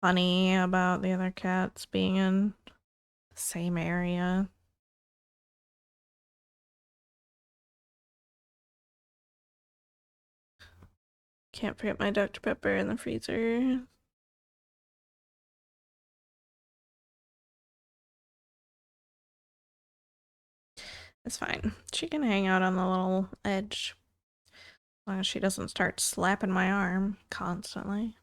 funny about the other cats being in the same area. Can't forget my Dr. Pepper in the freezer. It's fine. She can hang out on the little edge as long as she doesn't start slapping my arm constantly.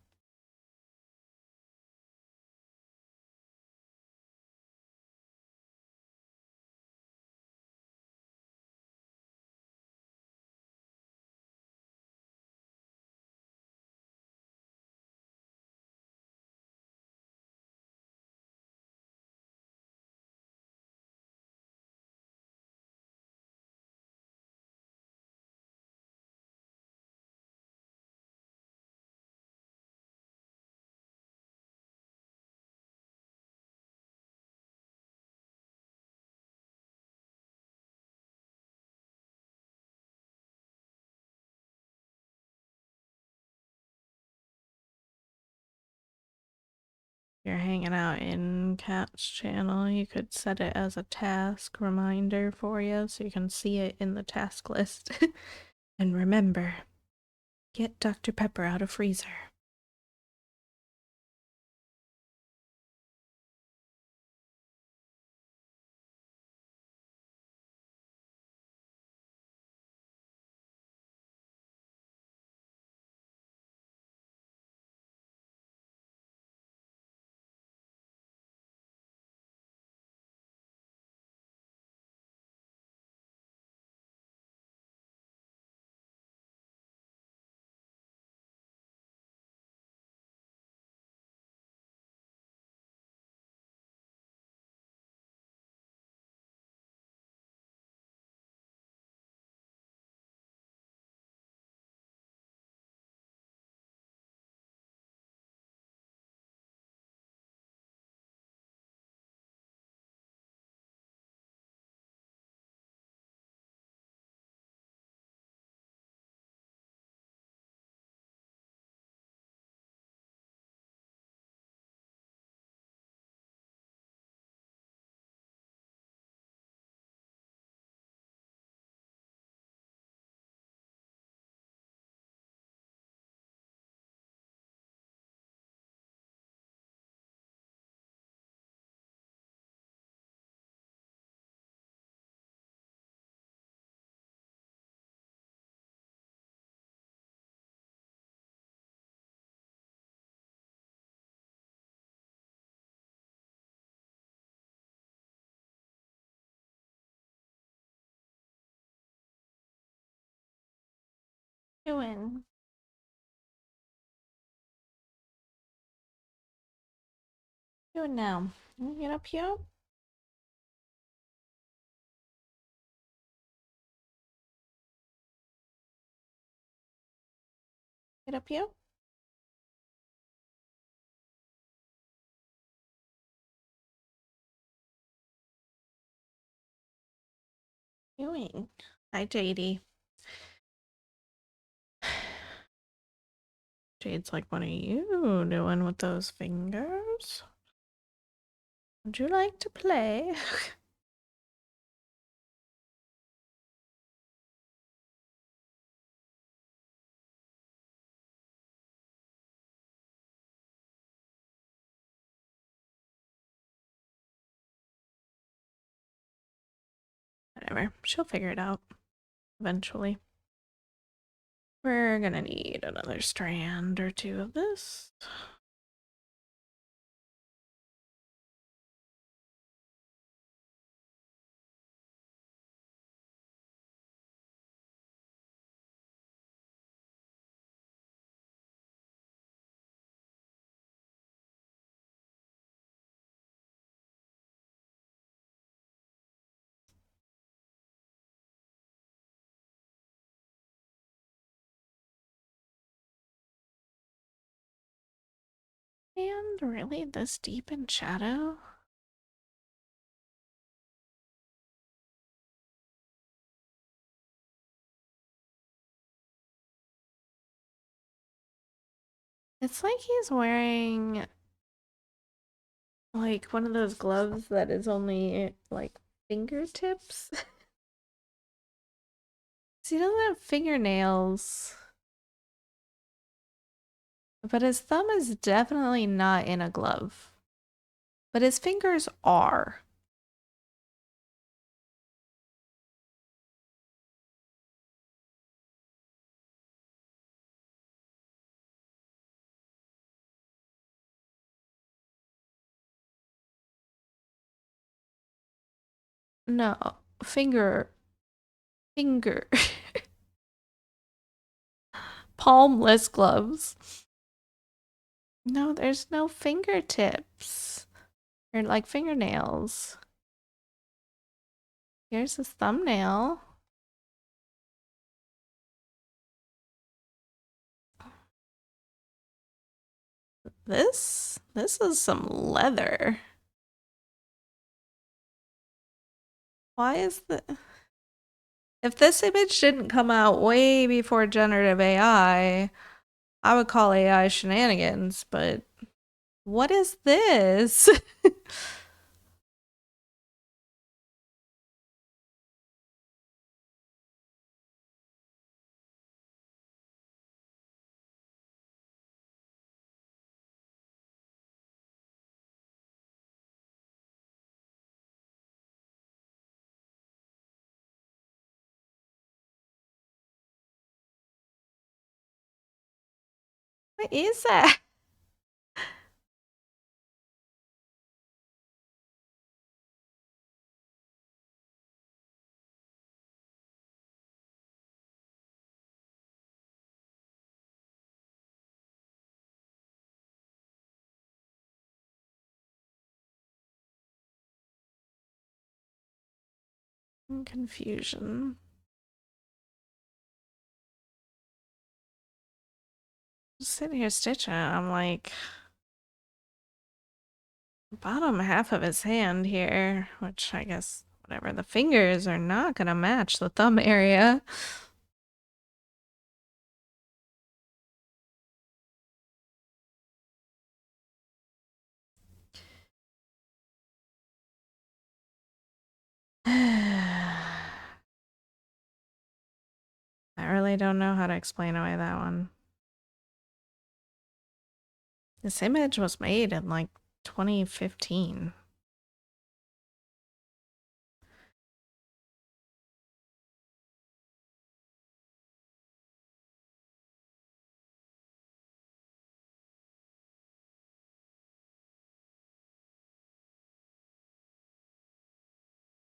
You're hanging out in Cat's channel, you could set it as a task reminder for you so you can see it in the task list. And remember, get Dr. Pepper out of freezer. Doing? Doing now? Can you get up here? Get up here? doing? Hi, JD. Jade's like, what are you doing with those fingers? Would you like to play? Whatever. She'll figure it out eventually. We're gonna need another strand or two of this. And really this deep in shadow? It's like he's wearing like one of those gloves that is only like fingertips. So he doesn't have fingernails. But his thumb is definitely not in a glove. But his fingers are. No, finger. Palmless gloves. No, there's no fingertips. Or like fingernails. Here's his thumbnail. This is some leather. Why is the If this image didn't come out way before generative AI, I would call AI shenanigans, but what is this? What is that? Confusion. Just sitting here stitching it, I'm like, bottom half of his hand here, which I guess, whatever, the fingers are not gonna match the thumb area. I really don't know how to explain away that one. This image was made in like 2015.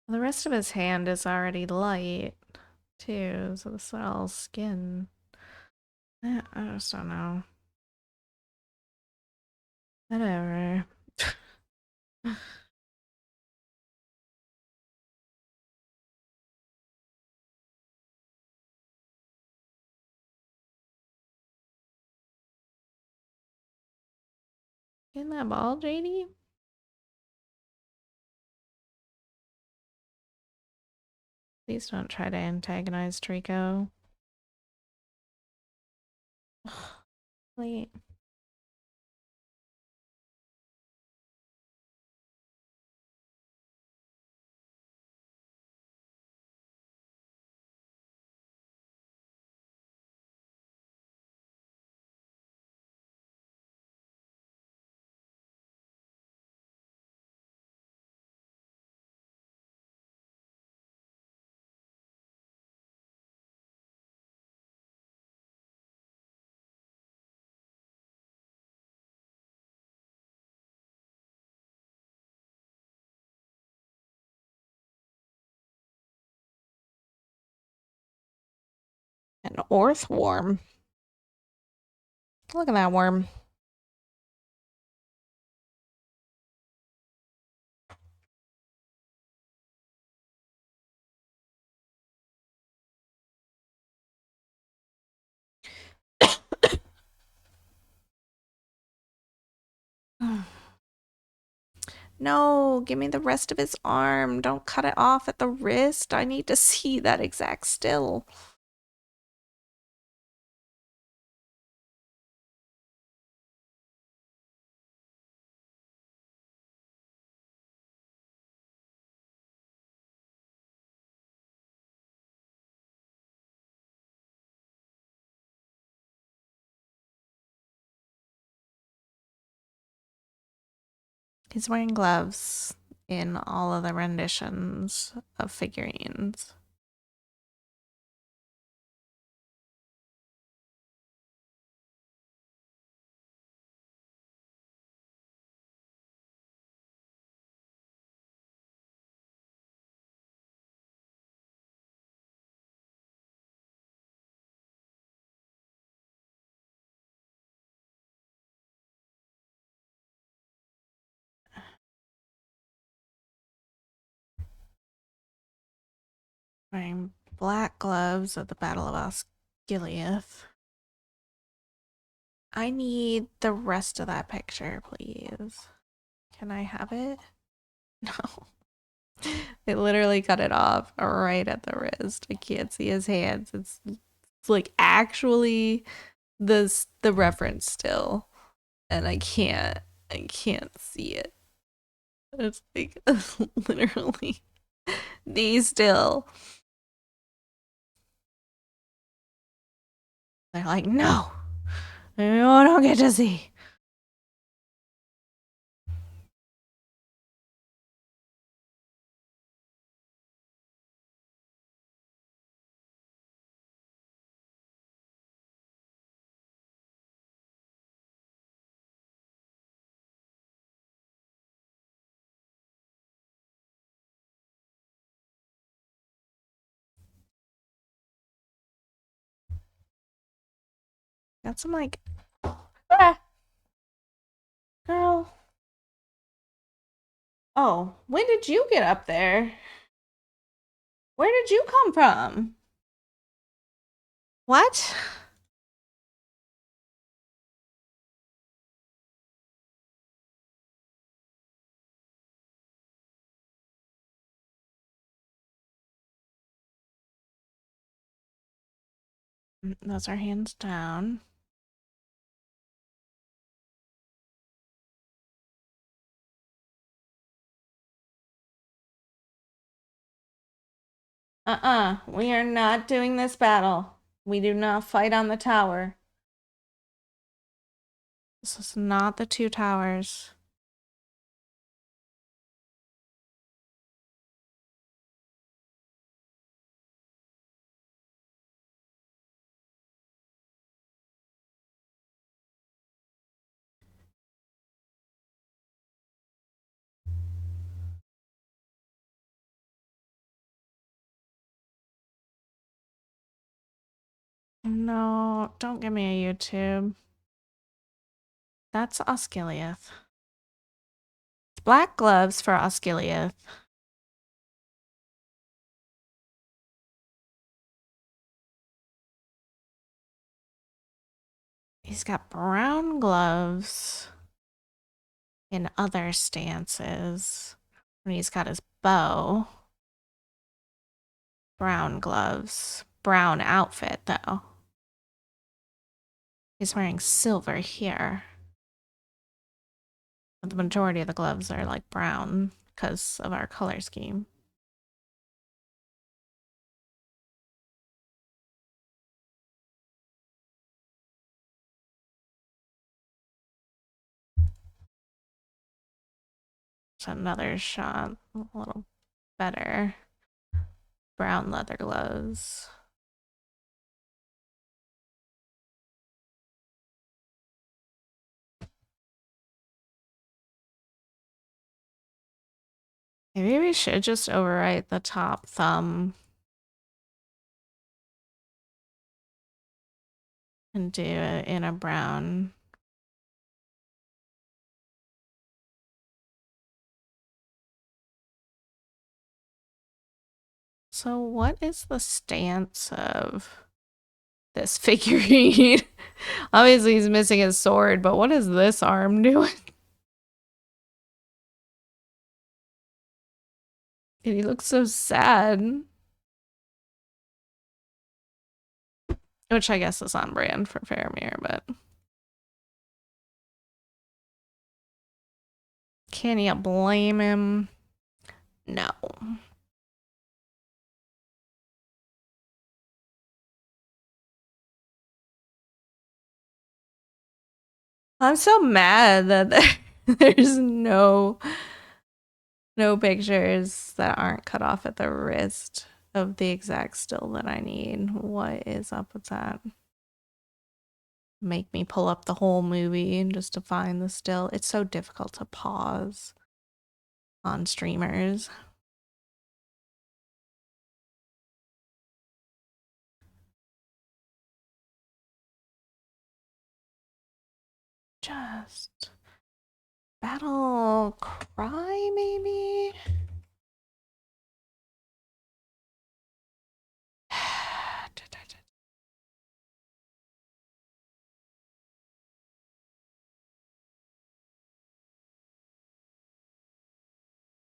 The rest of his hand is already light, too, so this is all skin. I just don't know. Whatever. Getting that ball, JD? So, Please don't try to antagonize Trico. Wait. An orthworm. Look at that worm. No, give me the rest of his arm. Don't cut it off at the wrist. I need to see that exact still. He's wearing gloves in all of the renditions of figurines. Wearing black gloves at the Battle of Osgiliath. I need the rest of that picture, please. Can I have it? No. They literally cut it off right at the wrist. I can't see his hands. It's like actually the reference still, and I can't see it. It's like literally these still. They're like, no, you don't get to see. Got some like, ah, girl. Oh, when did you get up there? Where did you come from? What? Those are hands down. We are not doing this battle. We do not fight on the tower. This is not the two towers. No, don't give me a YouTube. That's Osgiliath. Black gloves for Osgiliath. He's got brown gloves in other stances when he's got his bow. Brown gloves. Brown outfit, though. He's wearing silver here. But the majority of the gloves are like brown because of our color scheme. So another shot, a little better. Brown leather gloves. Maybe we should just overwrite the top thumb and do it in a brown. So what is the stance of this figurine? Obviously he's missing his sword, but what is this arm doing? And he looks so sad. Which I guess is on brand for Faramir, but... Can you blame him? No. I'm so mad that there's no pictures that aren't cut off at the wrist of the exact still that I need. What is up with that? Make me pull up the whole movie just to find the still. It's so difficult to pause on streamers. Just battle cry, maybe?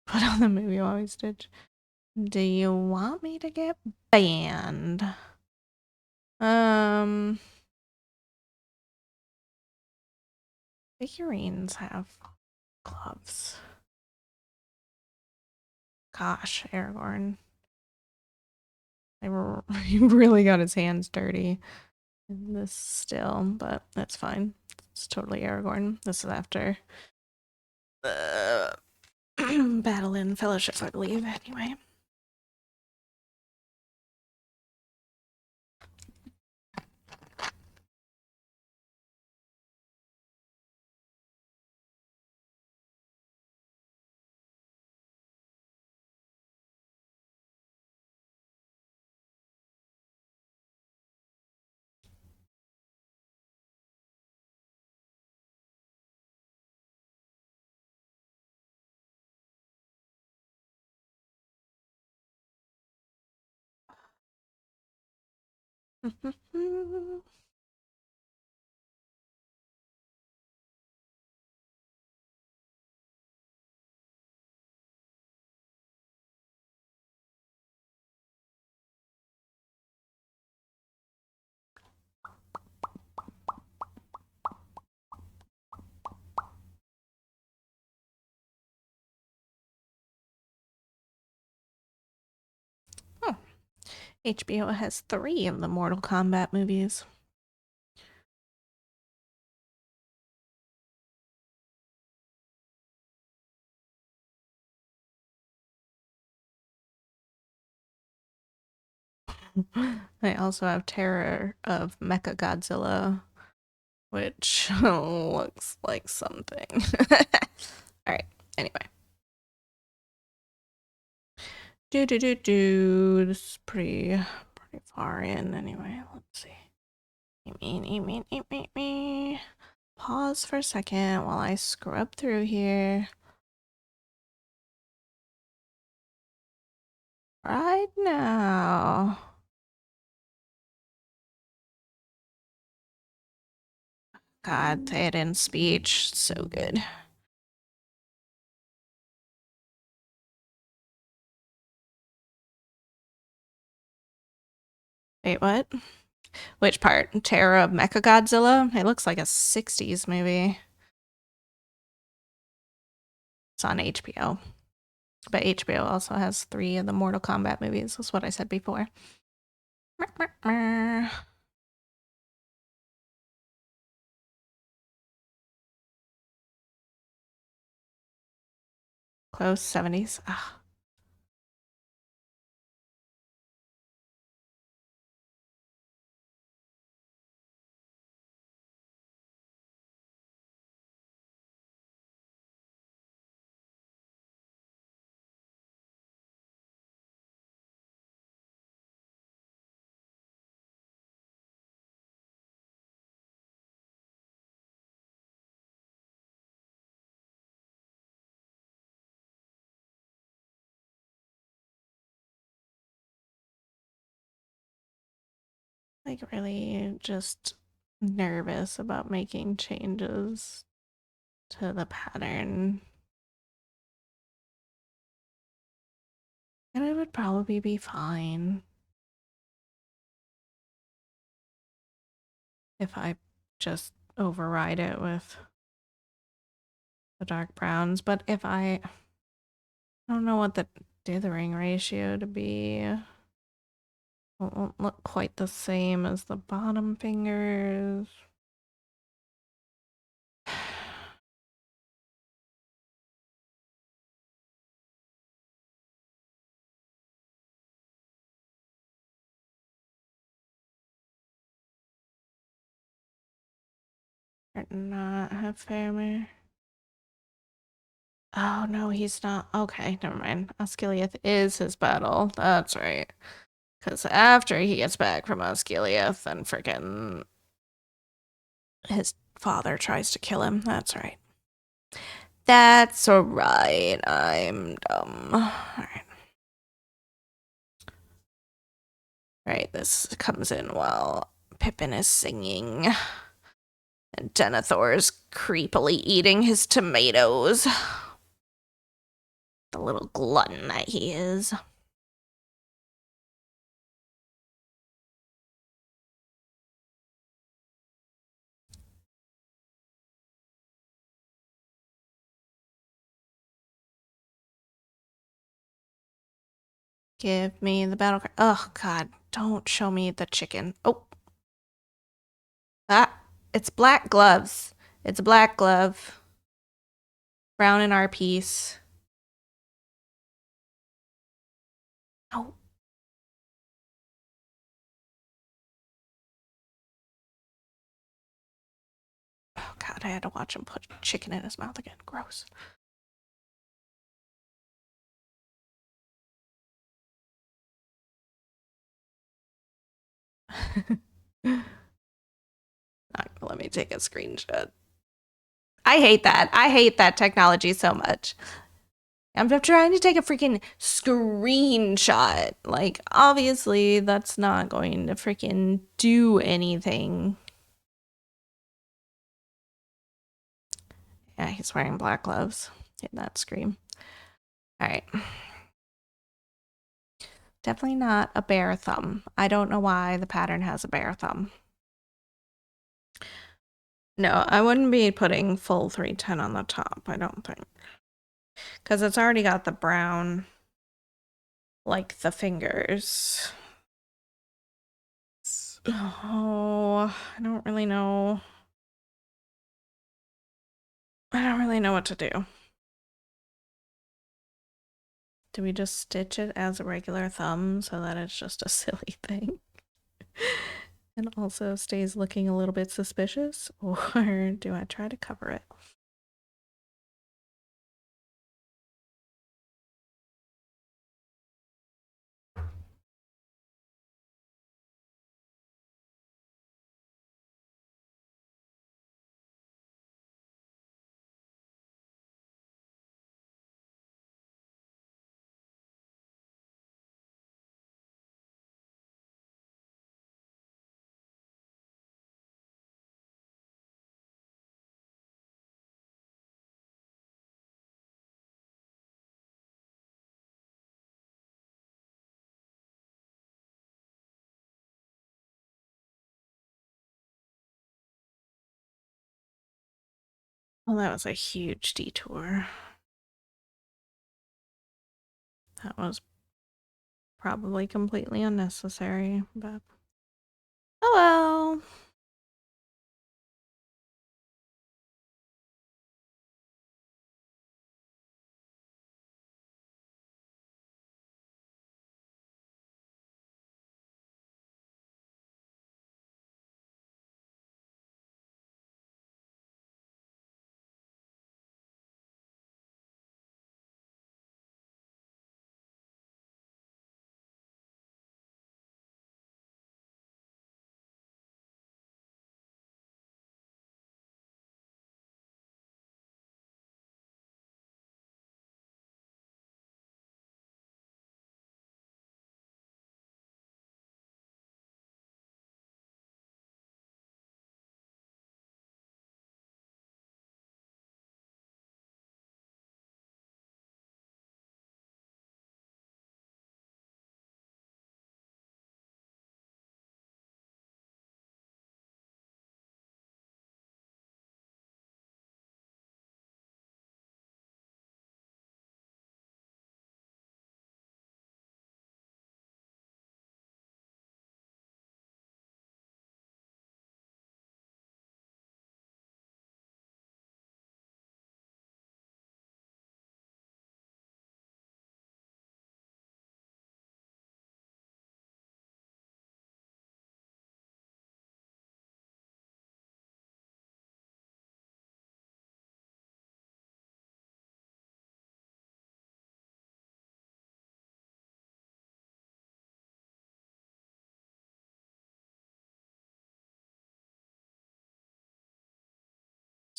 Put on the movie while we stitch. Do you want me to get banned? Figurines have gloves. Gosh, Aragorn. He really got his hands dirty in this still, but that's fine. It's totally Aragorn. This is after the battle in Fellowship, I believe, anyway. Oh. HBO has 3 of the Mortal Kombat movies. I also have Terror of Mechagodzilla, which looks like something. Alright, anyway. This is pretty far in anyway. Let's see. Pause for a second while I scrub through here. Right now. God, say it in speech. So good. Wait, what? Which part? Terror of Mechagodzilla? It looks like a 60s movie. It's on HBO. But HBO also has 3 of the Mortal Kombat movies. That's what I said before. Close 70s. Ugh. Like, really just nervous about making changes to the pattern. And it would probably be fine if I just override it with the dark browns. But if I don't know what the dithering ratio to be. It won't look quite the same as the bottom fingers. Or not have Faramir. Oh no, he's not. Okay, never mind. Osgiliath is his battle. That's right. Because after he gets back from Osgiliath, then freaking his father tries to kill him. That's right. That's right. I'm dumb. Alright. Right, this comes in while Pippin is singing. And Denethor's creepily eating his tomatoes. The little glutton that he is. Give me the battle cry. Oh, God. Don't show me the chicken. Oh. Ah. It's black gloves. It's a black glove. Brown in our piece. Oh. Oh, God. I had to watch him put chicken in his mouth again. Gross. Let me take a screenshot. I hate that. I hate that technology so much. I'm trying to take a freaking screenshot. Like, obviously, that's not going to freaking do anything. Yeah, he's wearing black gloves. Hit that scream. All right. Definitely not a bear thumb. I don't know why the pattern has a bear thumb. No, I wouldn't be putting full 310 on the top, I don't think. Because it's already got the brown, like the fingers. Oh, I don't really know. I don't really know what to do. Do we just stitch it as a regular thumb so that it's just a silly thing? And also stays looking a little bit suspicious? Or do I try to cover it? Well, that was a huge detour. That was probably completely unnecessary, but oh well.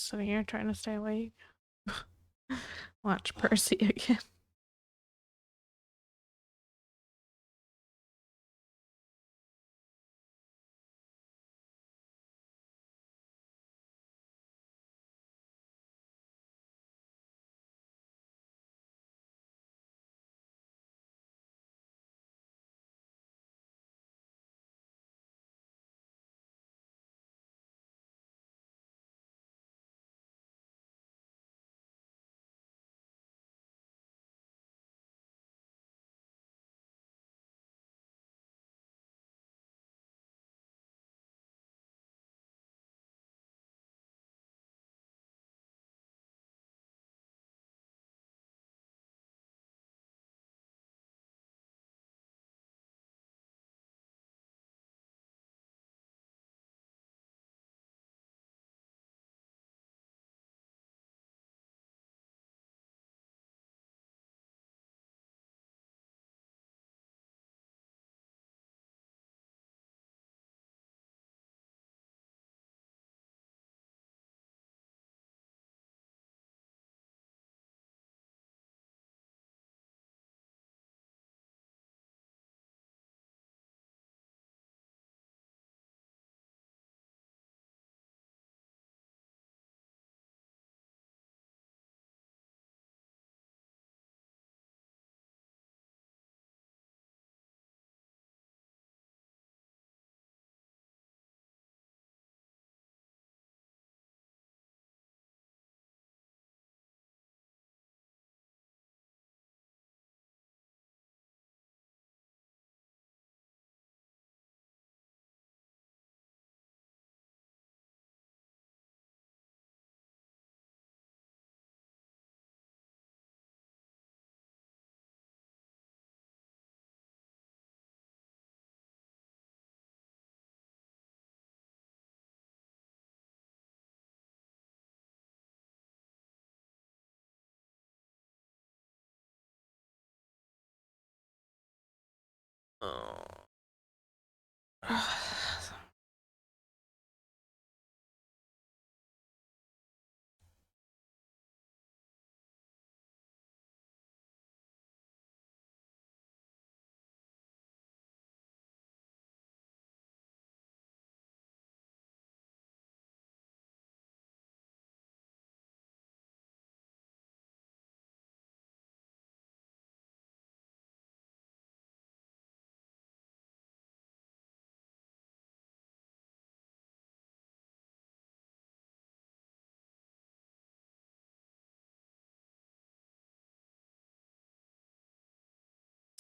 Sitting here trying to stay awake. Watch Percy again.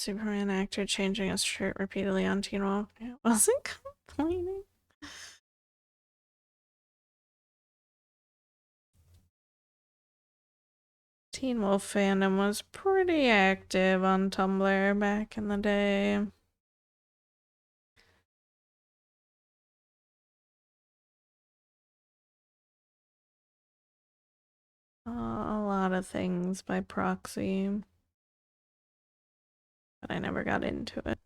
Superman actor changing his shirt repeatedly on Teen Wolf. I wasn't complaining. Teen Wolf fandom was pretty active on Tumblr back in the day. A lot of things by proxy, but I never got into it.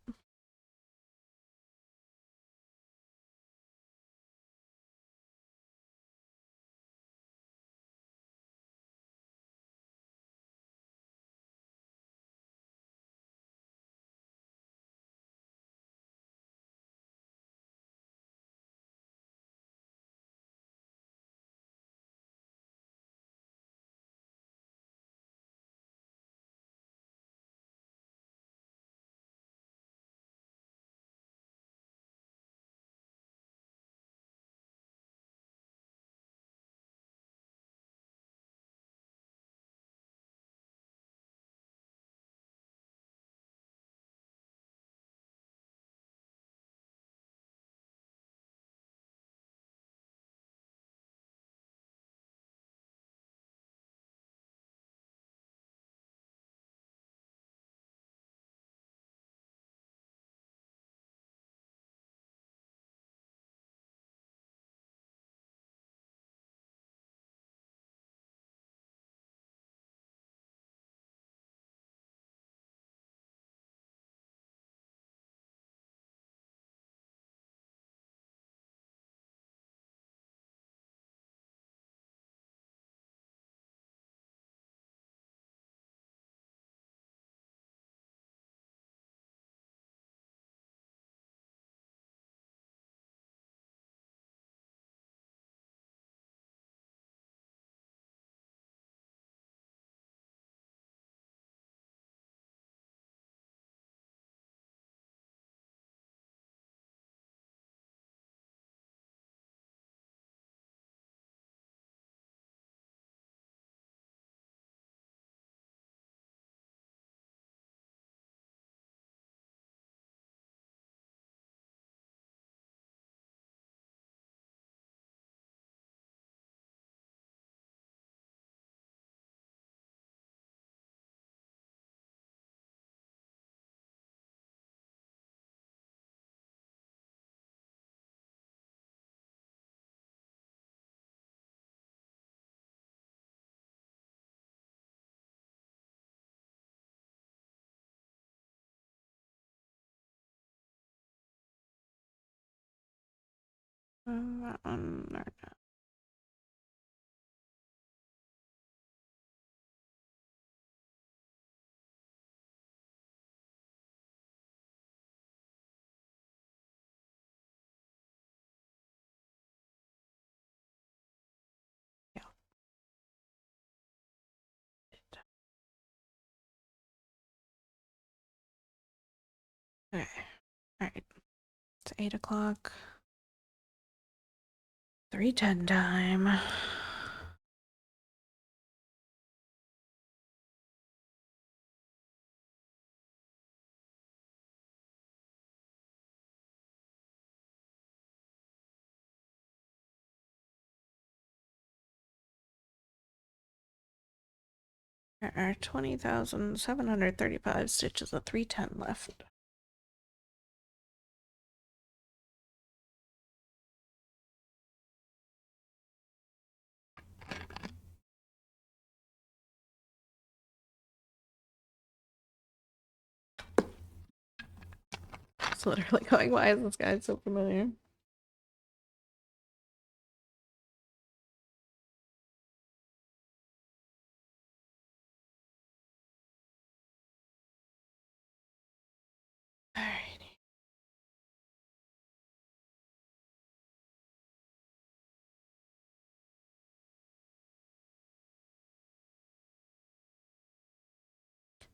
That one or not. Yeah. Okay. Alright. It's 8 o'clock. 3:10 time. There are 20,735 stitches of 310 left. It's literally going, why is this guy so familiar? Alrighty.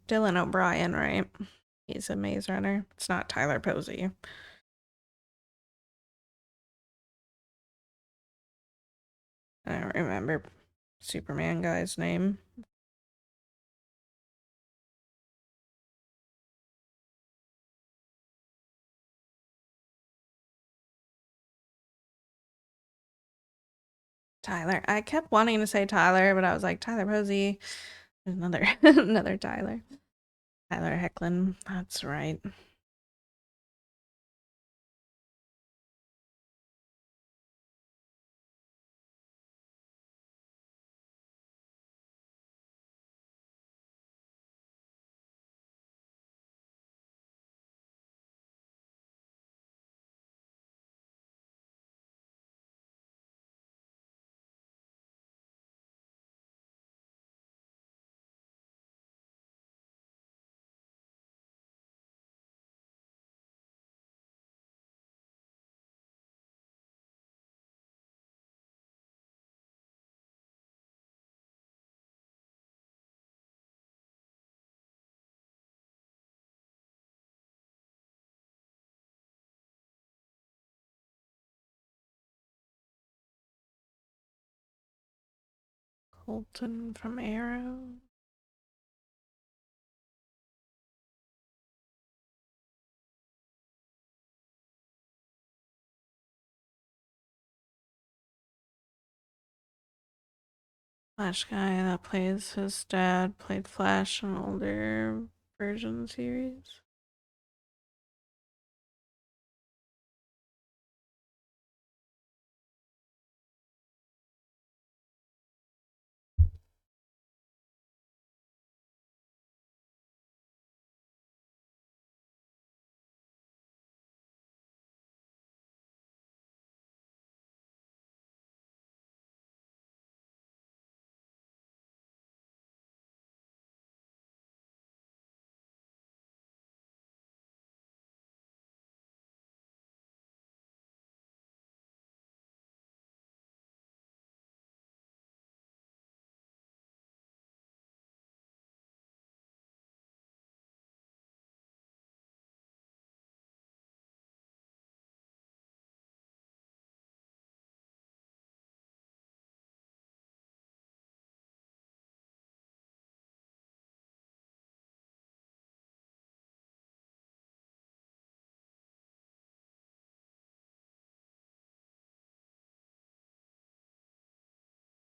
Dylan O'Brien, right? He's a Maze Runner. It's not Tyler Posey. I don't remember Superman guy's name. Tyler. I kept wanting to say Tyler, but I was like, Tyler Posey. There's another another Tyler. Tyler Hecklin. That's right. Colton from Arrow. Flash guy that plays his dad played Flash in an older version series.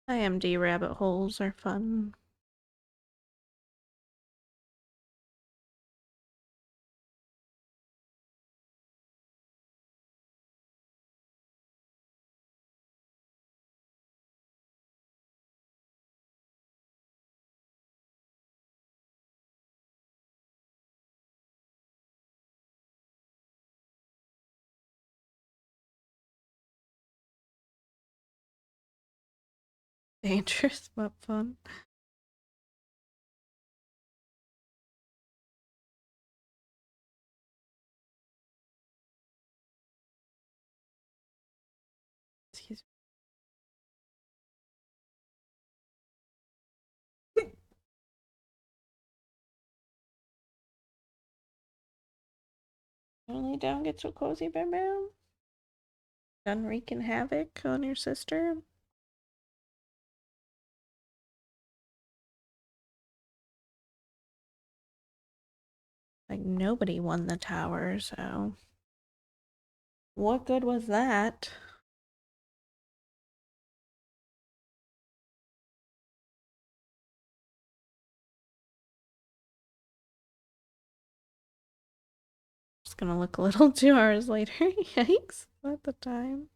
IMD rabbit holes are fun. Dangerous but fun. Excuse me. Only don't get so cozy, Bam Bam. Done wreaking havoc on your sister. Like nobody won the tower, so what good was that? It's gonna look a little 2 hours later. Yikes. At the time.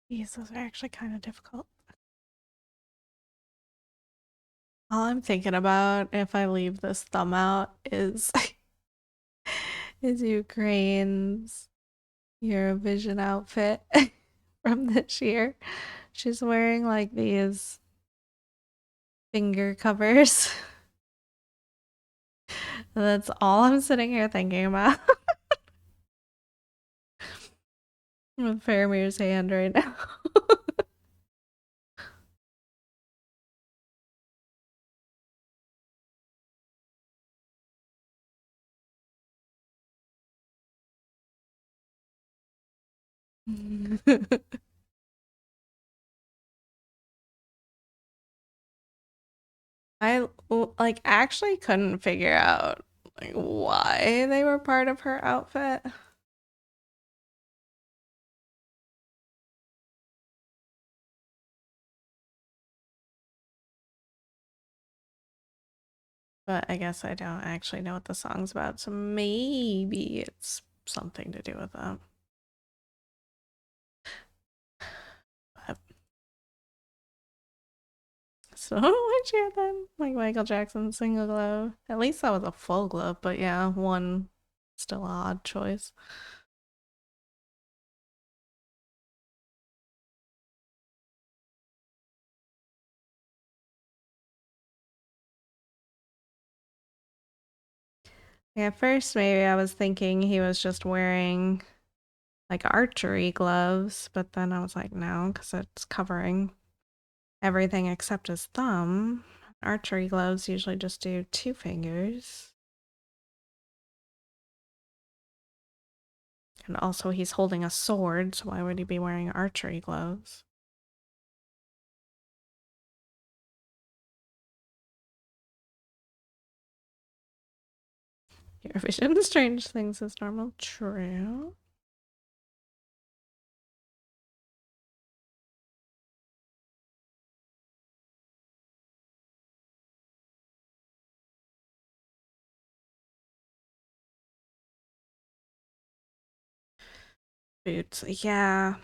These those are actually kind of difficult. All I'm thinking about if I leave this thumb out is is Ukraine's Eurovision outfit from this year. She's wearing like these finger covers. That's all I'm sitting here thinking about. With Faramir's hand right now. like actually couldn't figure out like why they were part of her outfit. But I guess I don't actually know what the song's about, so maybe it's something to do with that. But so what cheer then? Like Michael Jackson's single glove. At least that was a full glove, but yeah, one still an odd choice. Yeah, at first maybe I was thinking he was just wearing like archery gloves, but then I was like, no, because it's covering everything except his thumb. Archery gloves usually just do 2 fingers. And also he's holding a sword, so why would he be wearing archery gloves? Eurovision Strange Things is normal. True. Boots. Yeah.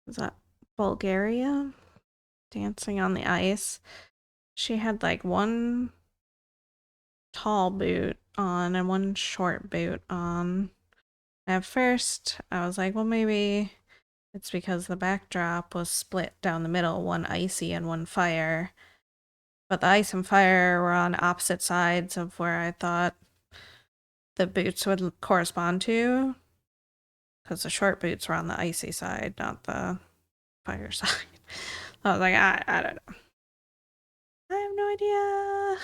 Is that Bulgaria? Dancing on the ice. She had like one tall boot on and one short boot on. At first, I was like, well, maybe it's because the backdrop was split down the middle, one icy and one fire. But the ice and fire were on opposite sides of where I thought the boots would correspond to. Because the short boots were on the icy side, not the fire side. I was like, I don't know. I have no idea.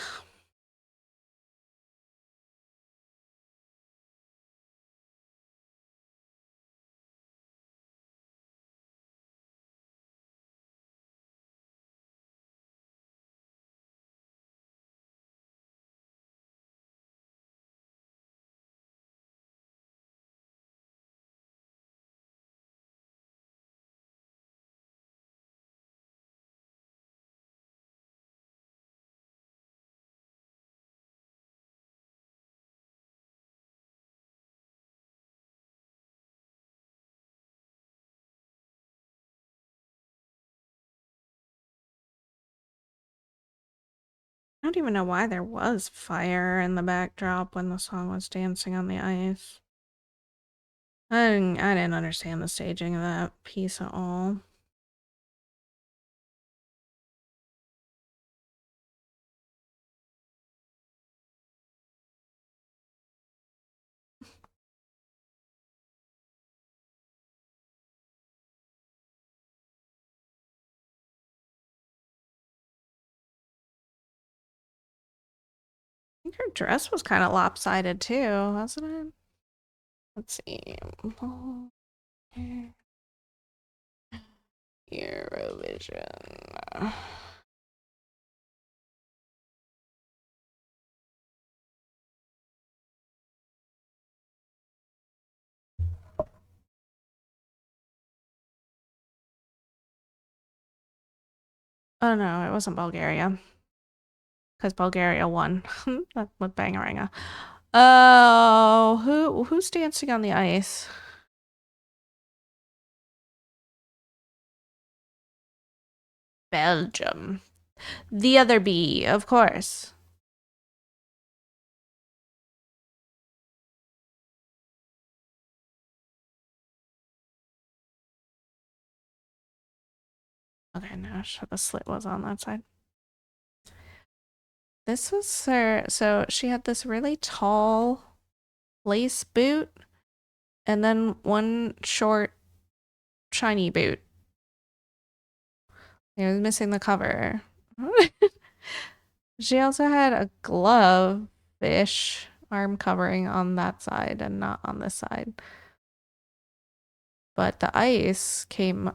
I don't even know why there was fire in the backdrop when the song was Dancing on the Ice. I didn't understand the staging of that piece at all. I think her dress was kind of lopsided too, wasn't it? Let's see. Eurovision. Oh no, it wasn't Bulgaria. Because Bulgaria won with Bangaranga. Oh, who's dancing on the ice? Belgium. The other bee, of course. Okay, now the slit was on that side. This was her. So she had this really tall lace boot and then one short shiny boot. It was missing the cover. She also had a glove-ish arm covering on that side and not on this side. But the ice came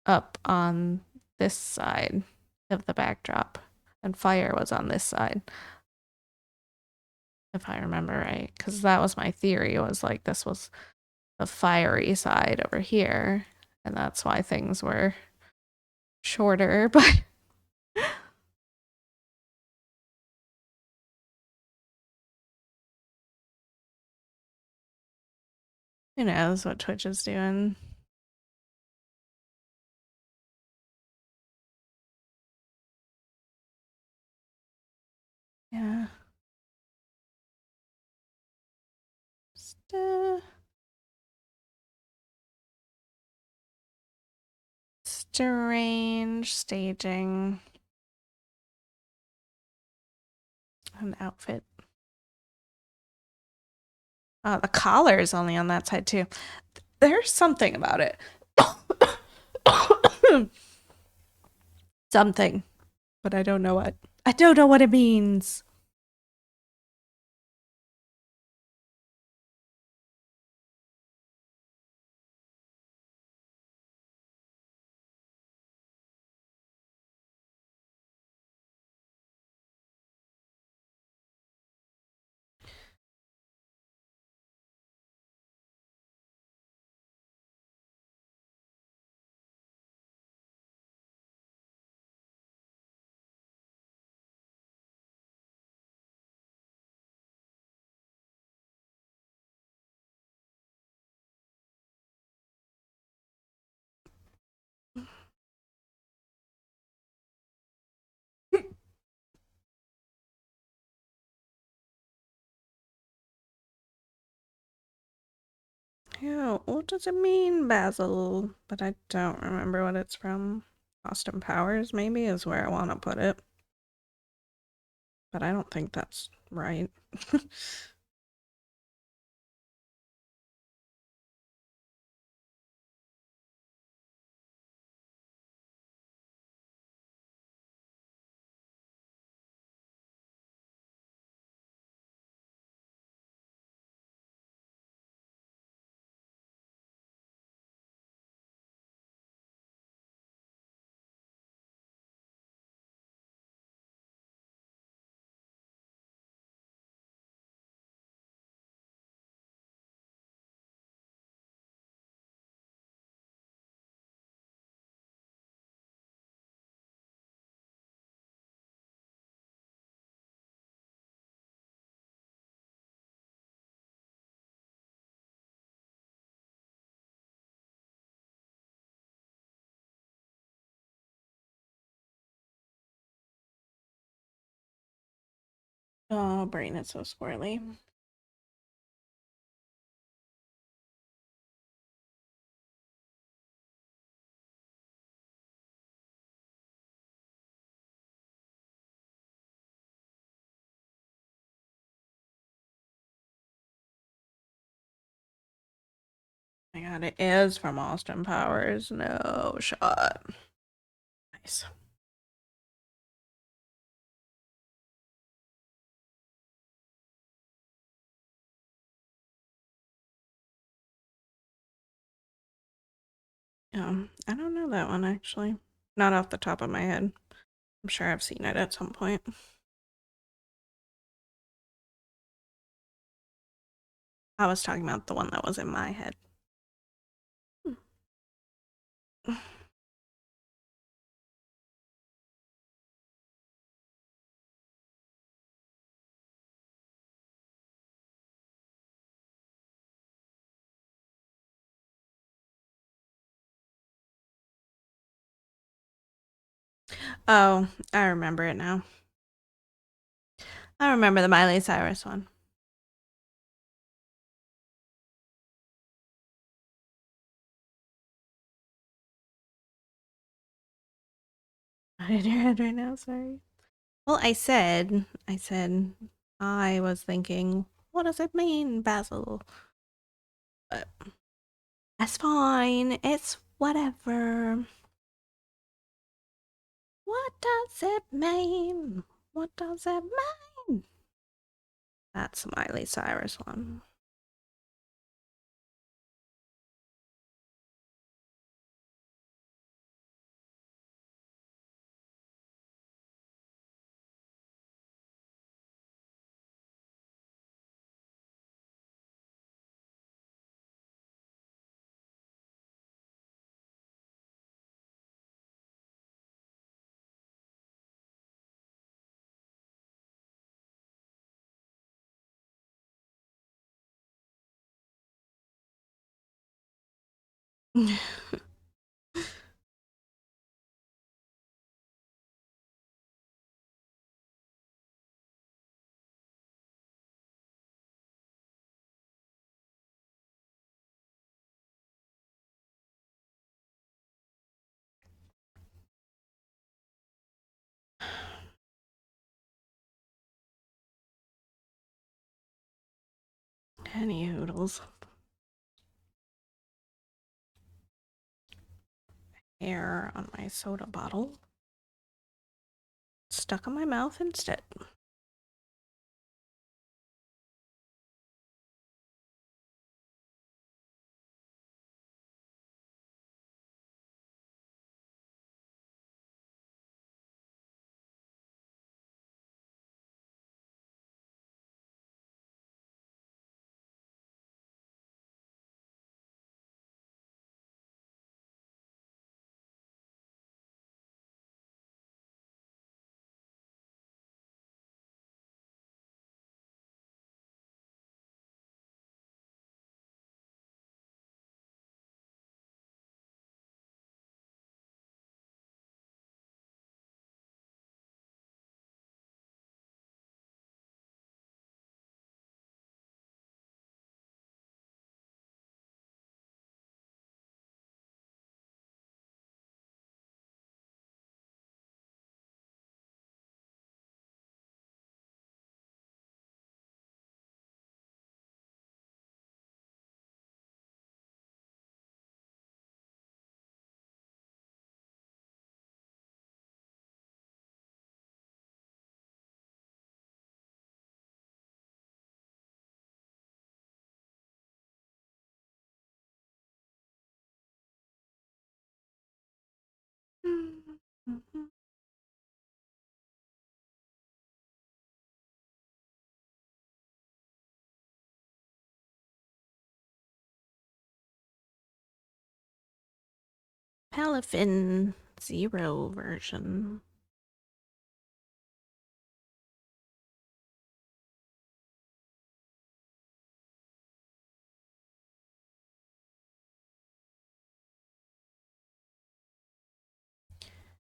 up on this side of the backdrop, and fire was on this side. If I remember right, because that was my theory, was like this was the fiery side over here, and that's why things were shorter, but who knows what Twitch is doing. Yeah. Strange staging. An outfit. The collar is only on that side too. There's something about it. Something, but I don't know what. I don't know what it means. Yeah, what does it mean, Basil? But I don't remember what it's from. Austin Powers, maybe, is where I want to put it. But I don't think that's right. Oh, brain is so squirrely. Oh my god, it is from Austin Powers. No shot. Nice. I don't know that one actually. Not off the top of my head. I'm sure I've seen it at some point. I was talking about the one that was in my head. Oh, I remember it now. I remember the Miley Cyrus one. Not in your head right now, sorry. Well, I said, I was thinking, what does it mean, Basil? But that's fine. It's whatever. What does it mean? What does it mean? That's Miley Cyrus one. Any hoodles. Air on my soda bottle. Stuck in my mouth instead. Palafin Zero version.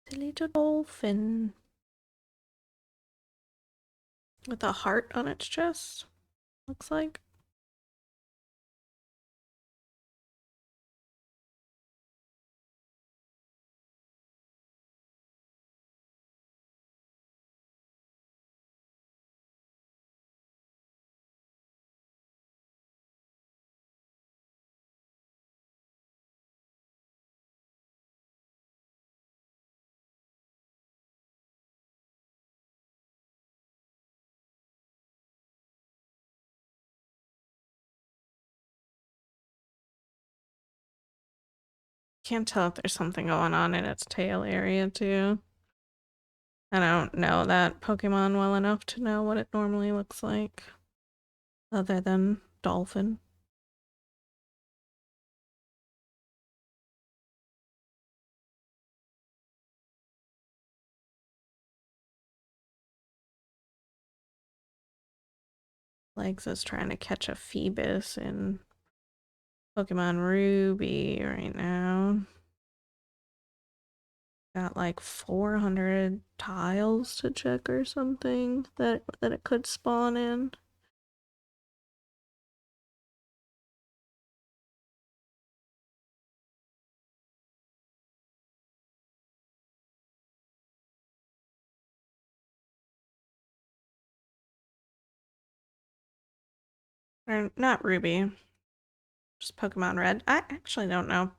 The little dolphin with a heart on its chest. Looks like. Can't tell if there's something going on in its tail area too. I don't know that Pokemon well enough to know what it normally looks like. Other than dolphin. Legs is trying to catch a Phoebus in Pokemon Ruby right now. got like 400 tiles to check or something that it could spawn in. Or not Ruby, just Pokemon Red. I actually don't know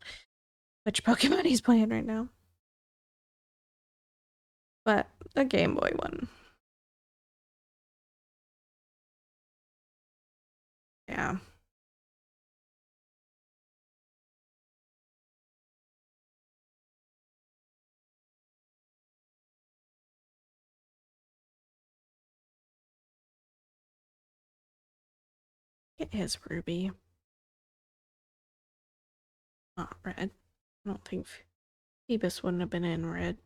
which Pokemon he's playing right now. But a Game Boy one. Yeah. It is Ruby. Not Red. I don't think Phoebus wouldn't have been in Red.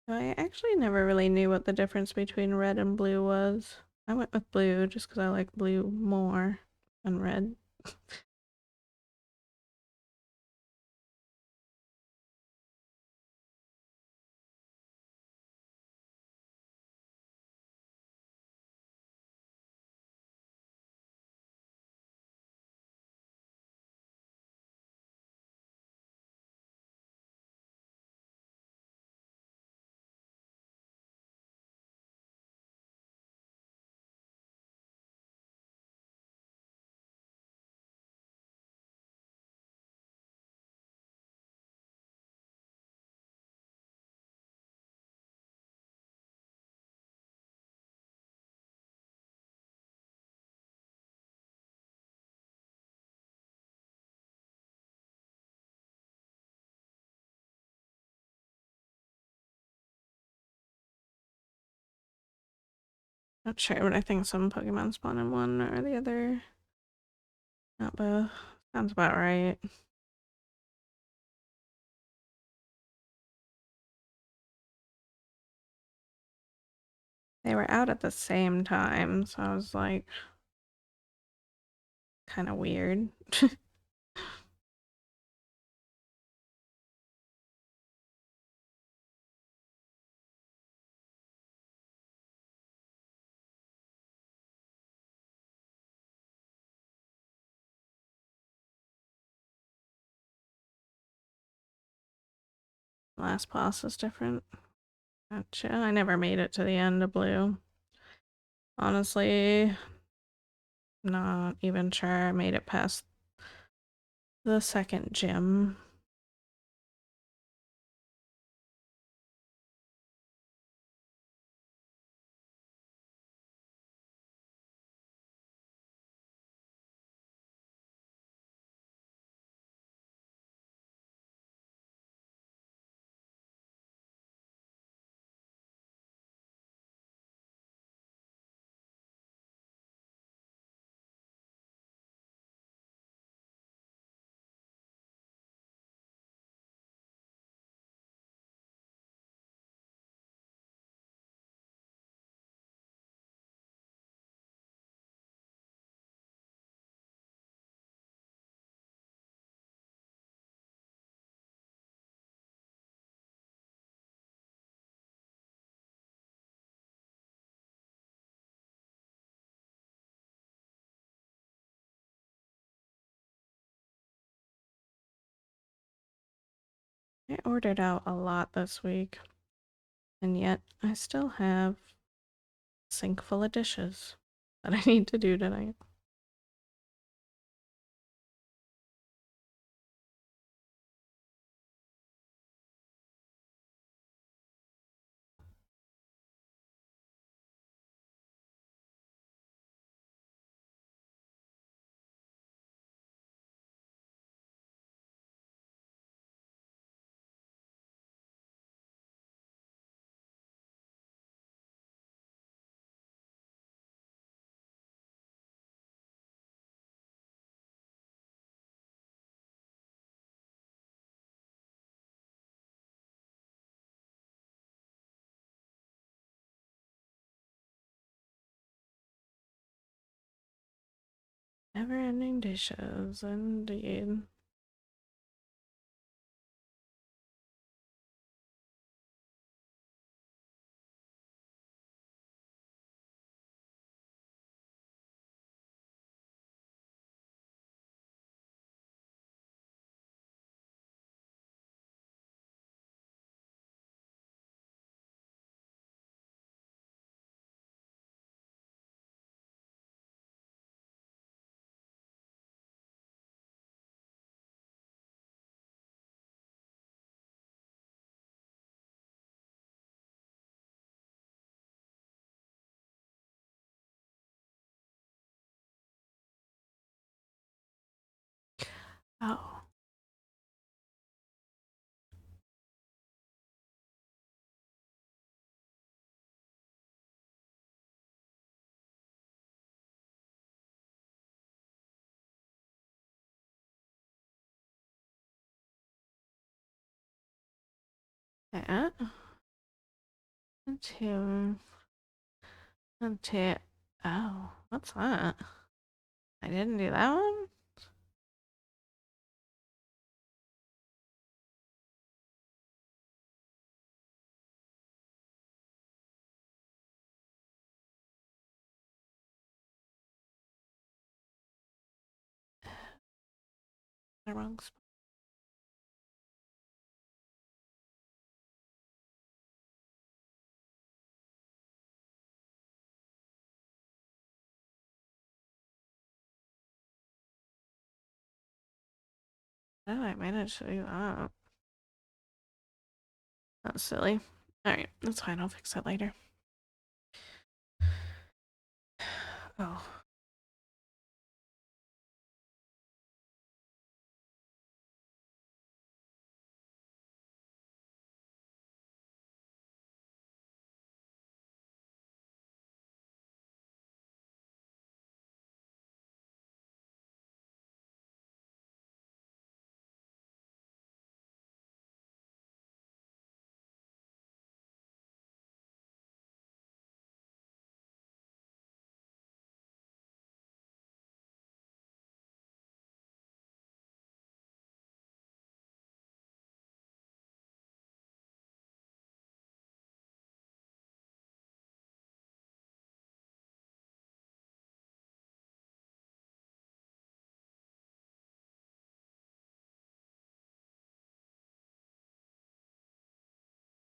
I actually never really knew what the difference between red and blue was. I went with blue just because I like blue more than red. Not sure, but I think some Pokemon spawn in one or the other. Not both. Sounds about right. They were out at the same time, so I was like, kind of weird. Last boss is different. Gotcha. I never made it to the end of blue. Honestly, not even sure I made it past the second gym. I ordered out a lot this week, and yet I still have a sink full of dishes that I need to do tonight. Never-ending dishes, indeed. Oh. That. Into. Into. Oh, what's that? I didn't do that one? The wrong spot. Oh, I managed to do that. That's silly. Alright, that's fine. I'll fix that later. Oh.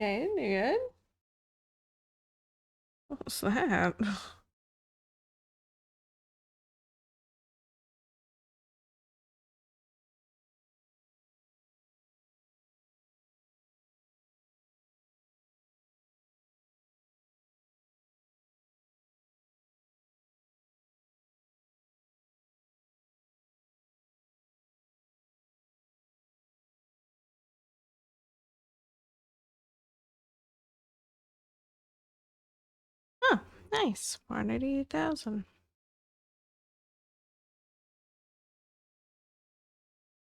Okay, you good? What's that? Oh, nice. 488,000.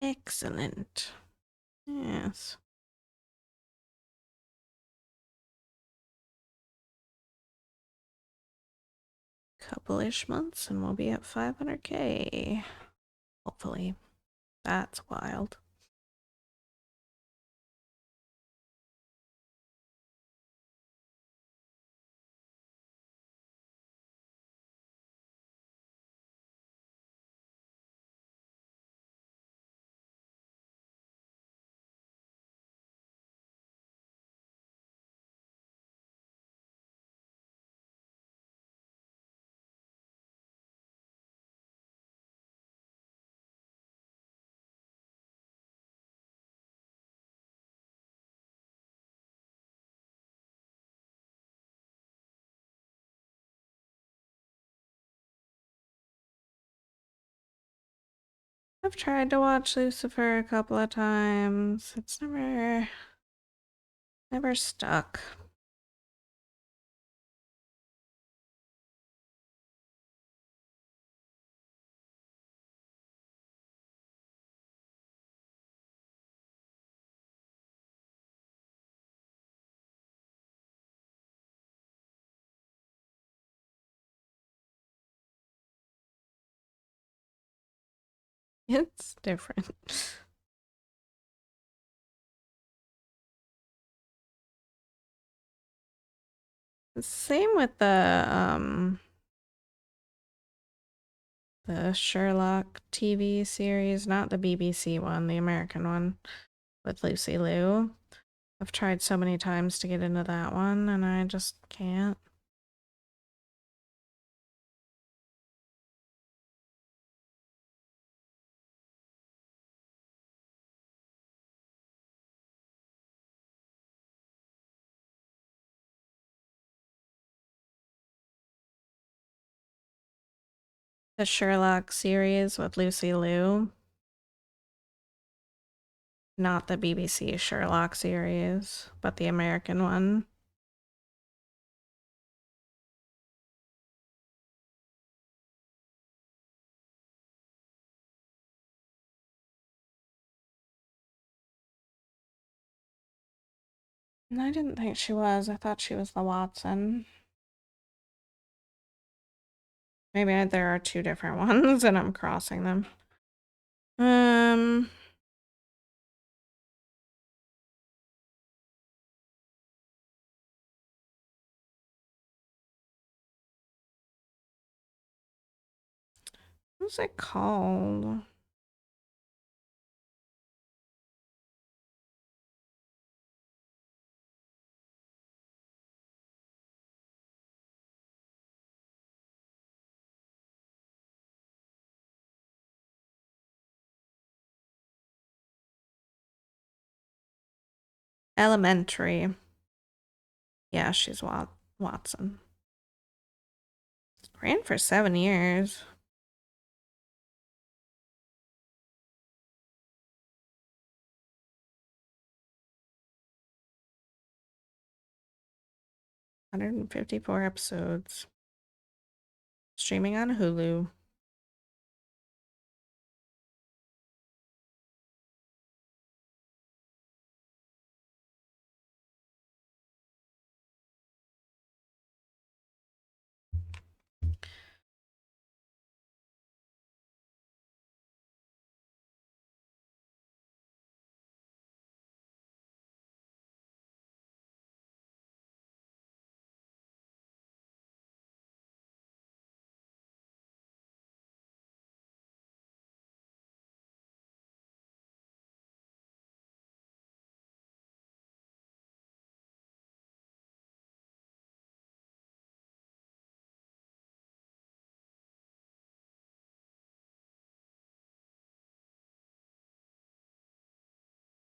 Excellent. Yes. Couple-ish months and we'll be at 500K. Hopefully. That's wild. I've tried to watch Lucifer a couple of times. It's never stuck. It's different. Same with the Sherlock TV series, not the BBC one, the American one with Lucy Liu. I've tried so many times to get into that one and I just can't. The Sherlock series with Lucy Liu, not the BBC Sherlock series, but the American one. And I didn't think she was. I thought she was the Watson. Maybe there are two different ones and I'm crossing them. What's it called? Elementary. Yeah, she's Watson. Ran for 7 years. $154 episodes. Streaming on Hulu.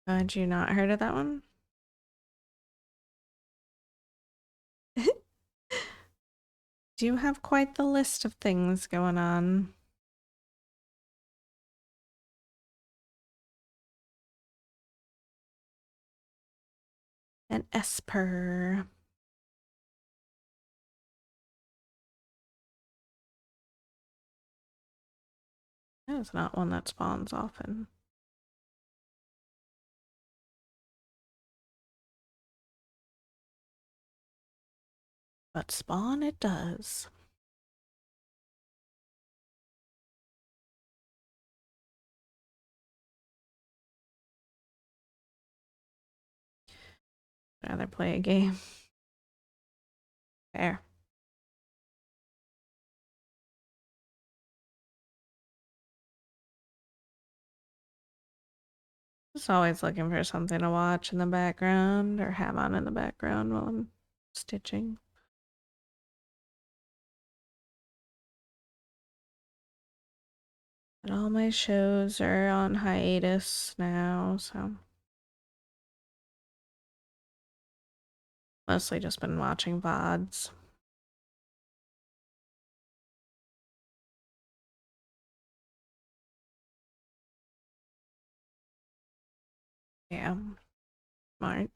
Had you not heard of that one? Do you have quite the list of things going on? An Esper. That is not one that spawns often. But spawn it does. Rather play a game. Fair. Just always looking for something to watch in the background or have on in the background while I'm stitching. But all my shows are on hiatus now, so mostly just been watching VODs. Yeah. Smart.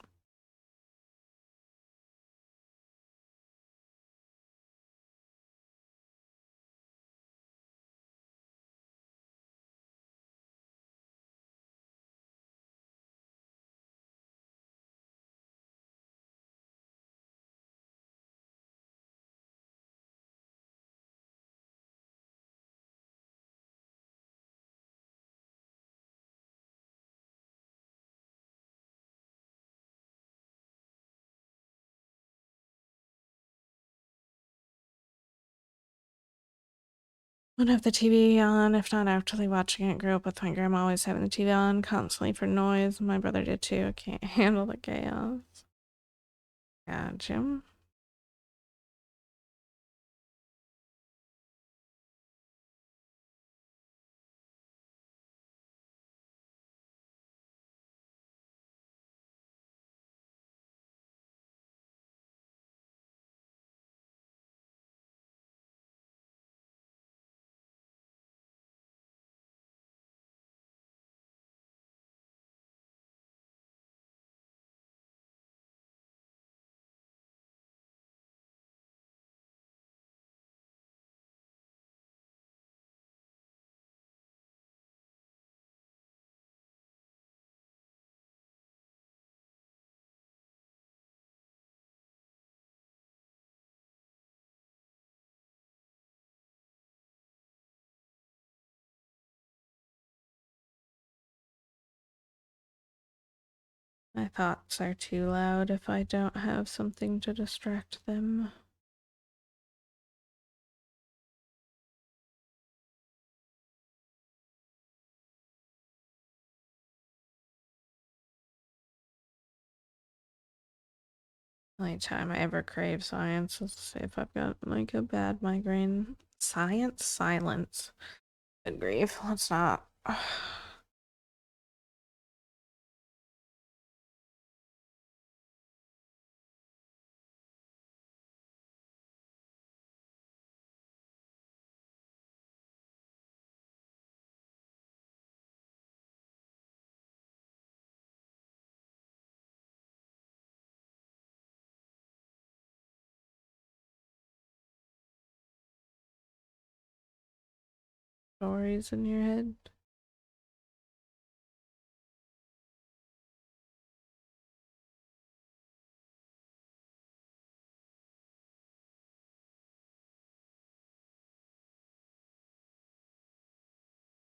Would have the TV on, if not actually watching it. Grew up with my grandma always having the TV on, constantly for noise. My brother did too. I can't handle the chaos. Yeah, Jim. My thoughts are too loud if I don't have something to distract them. Only time I ever crave science is if I've got like a bad migraine. Science? Silence. Good grief. Let's not. Stories in your head.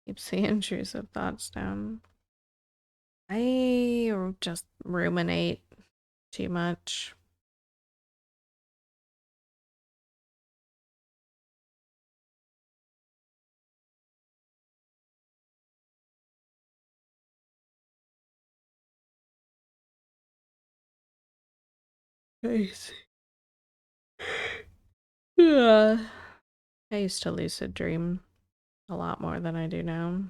Keeps the intrusive thoughts down. I just ruminate too much. Crazy. Yeah. I used to lucid dream a lot more than I do now.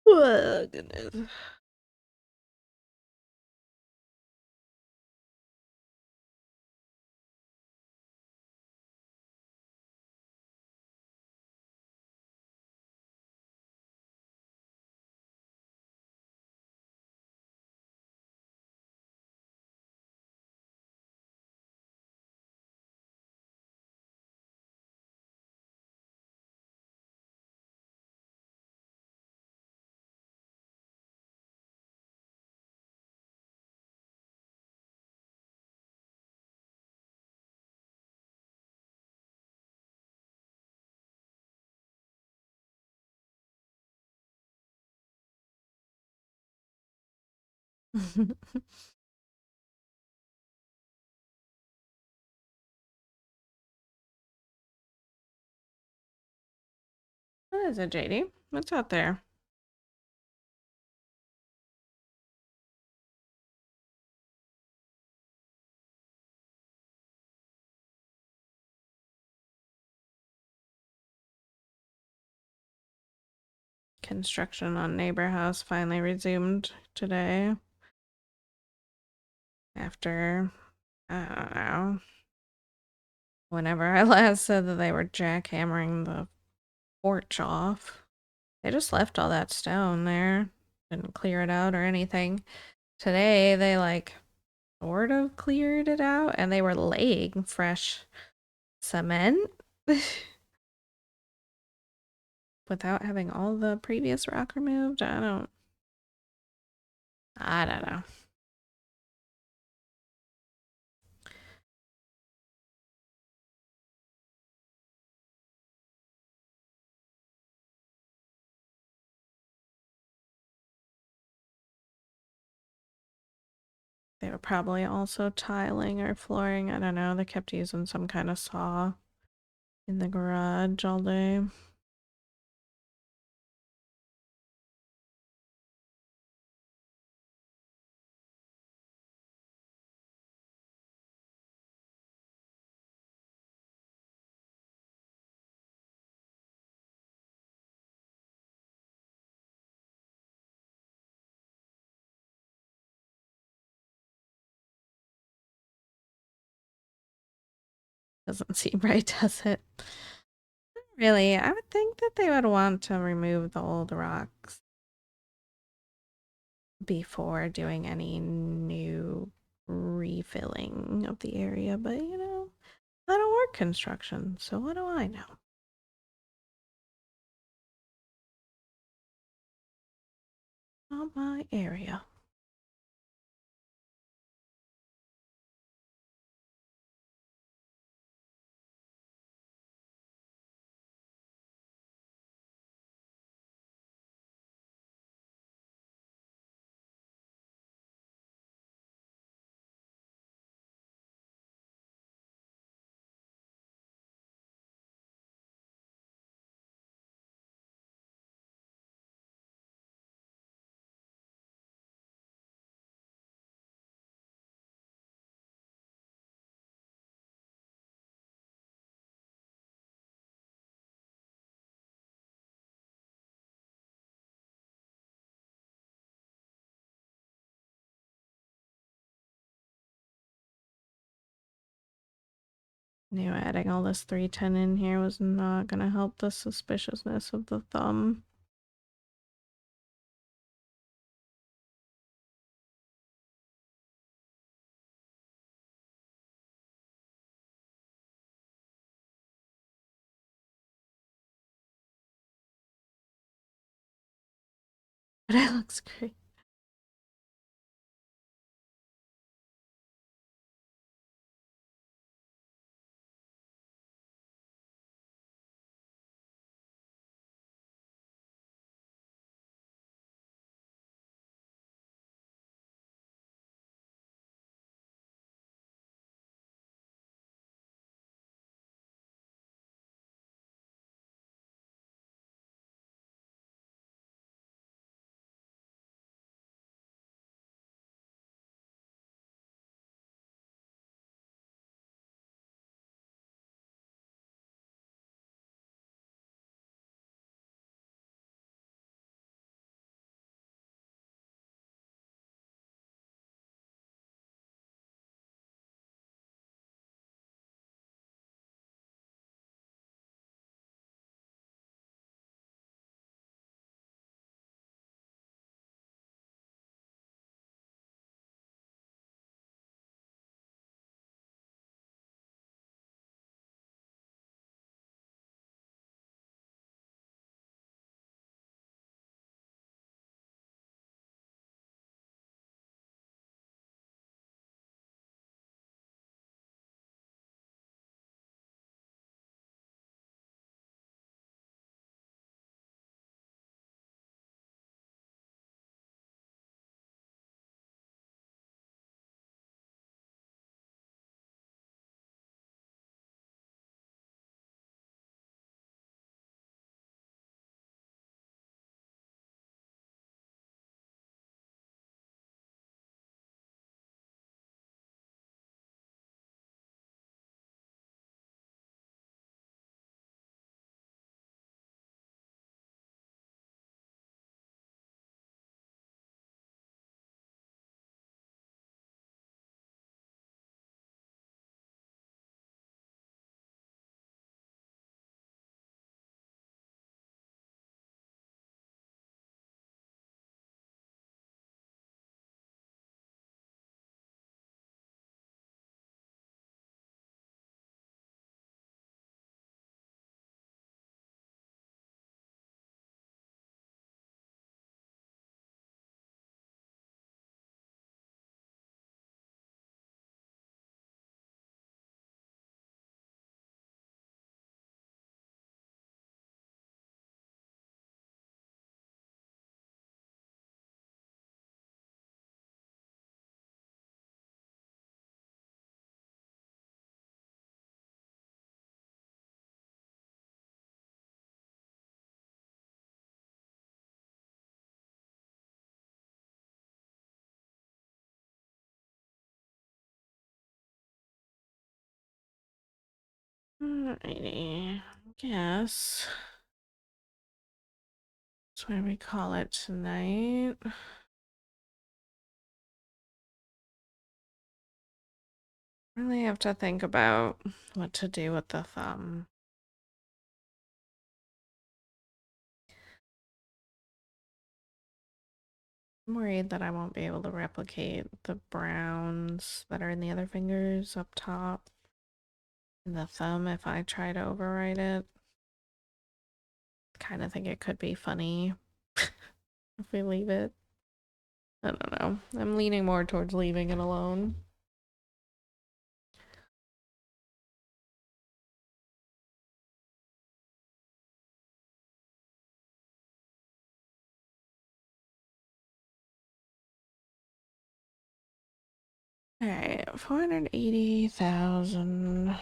Oh, goodness. What is it, JD? What's out there? Construction on neighbor house finally resumed today. After, I don't know, whenever I last said that they were jackhammering the porch off. They just left all that stone there. Didn't clear it out or anything. Today, they like sort of cleared it out and they were laying fresh cement without having all the previous rock removed. I don't know. They were probably also tiling or flooring. I don't know. They kept using some kind of saw in the garage all day. Doesn't seem right, does it? Really, I would think that they would want to remove the old rocks before doing any new refilling of the area, but you know, I don't work construction, so what do I know? Not my area. Knew adding all this 310 in here was not gonna help the suspiciousness of the thumb. But it looks great. Alrighty, I guess that's why we call it tonight. Really have to think about what to do with the thumb. I'm worried that I won't be able to replicate the browns that are in the other fingers up top in the thumb if I try to overwrite it. Kind of think it could be funny if we leave it. I don't know. I'm leaning more towards leaving it alone. Alright, 480,000.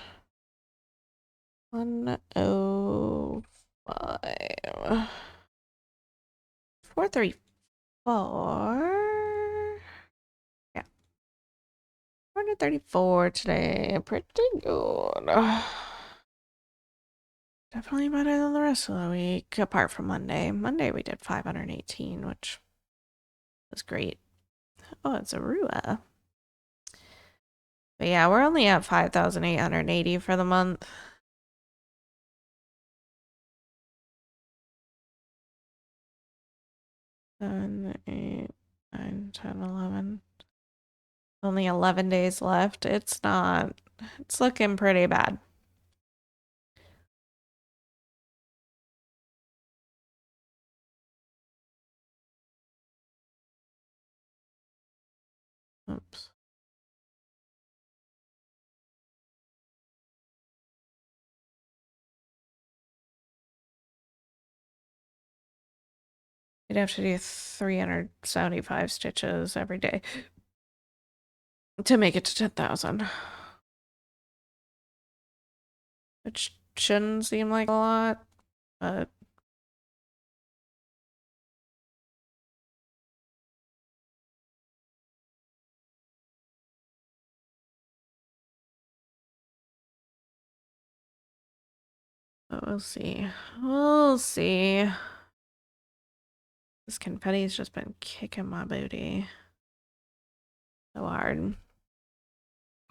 105. 434. Yeah. 434 today. Pretty good. Definitely better than the rest of the week, apart from Monday. Monday we did 518, which was great. Oh, it's a Rua. But yeah, we're only at 5,880 for the month. 7, 8, 9, 10, 11. Only 11 days left. It's looking pretty bad. Oops. You'd have to do 375 stitches every day to make it to 10,000. Which shouldn't seem like a lot, but we'll see. We'll see. This confetti's just been kicking my booty so hard.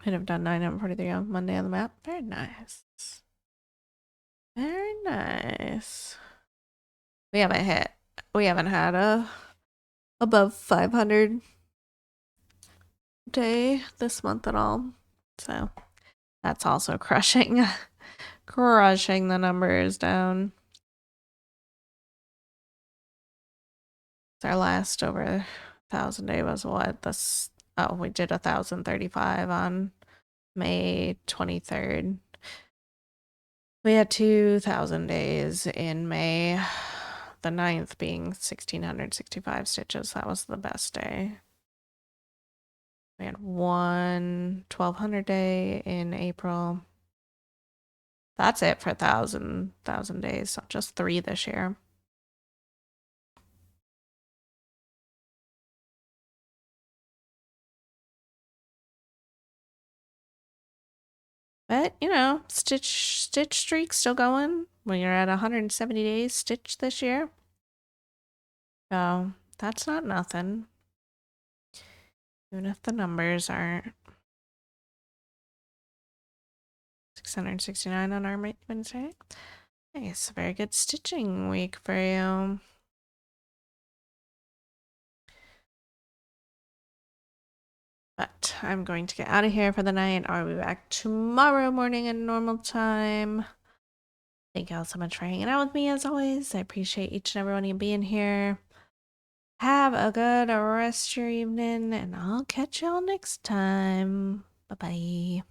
Could have done 943 on Monday on the map. Very nice. Very nice. We haven't had a above 500 day this month at all. So that's also crushing the numbers down. Our last over 1,000 day was what? We did 1,035 on May 23rd. We had 2,000 days in May, the 9th being 1,665 stitches. That was the best day. We had 1,200 day in April. That's it for 1,000 days. So just 3 this year. But, you know, stitch streak still going. When you're at 170 days stitch this year. So that's not nothing. Even if the numbers aren't 669 on our Wednesday. Nice, very good stitching week for you. But I'm going to get out of here for the night. I'll be back tomorrow morning at normal time. Thank you all so much for hanging out with me as always. I appreciate each and every one of you being here. Have a good rest of your evening, and I'll catch y'all next time. Bye-bye.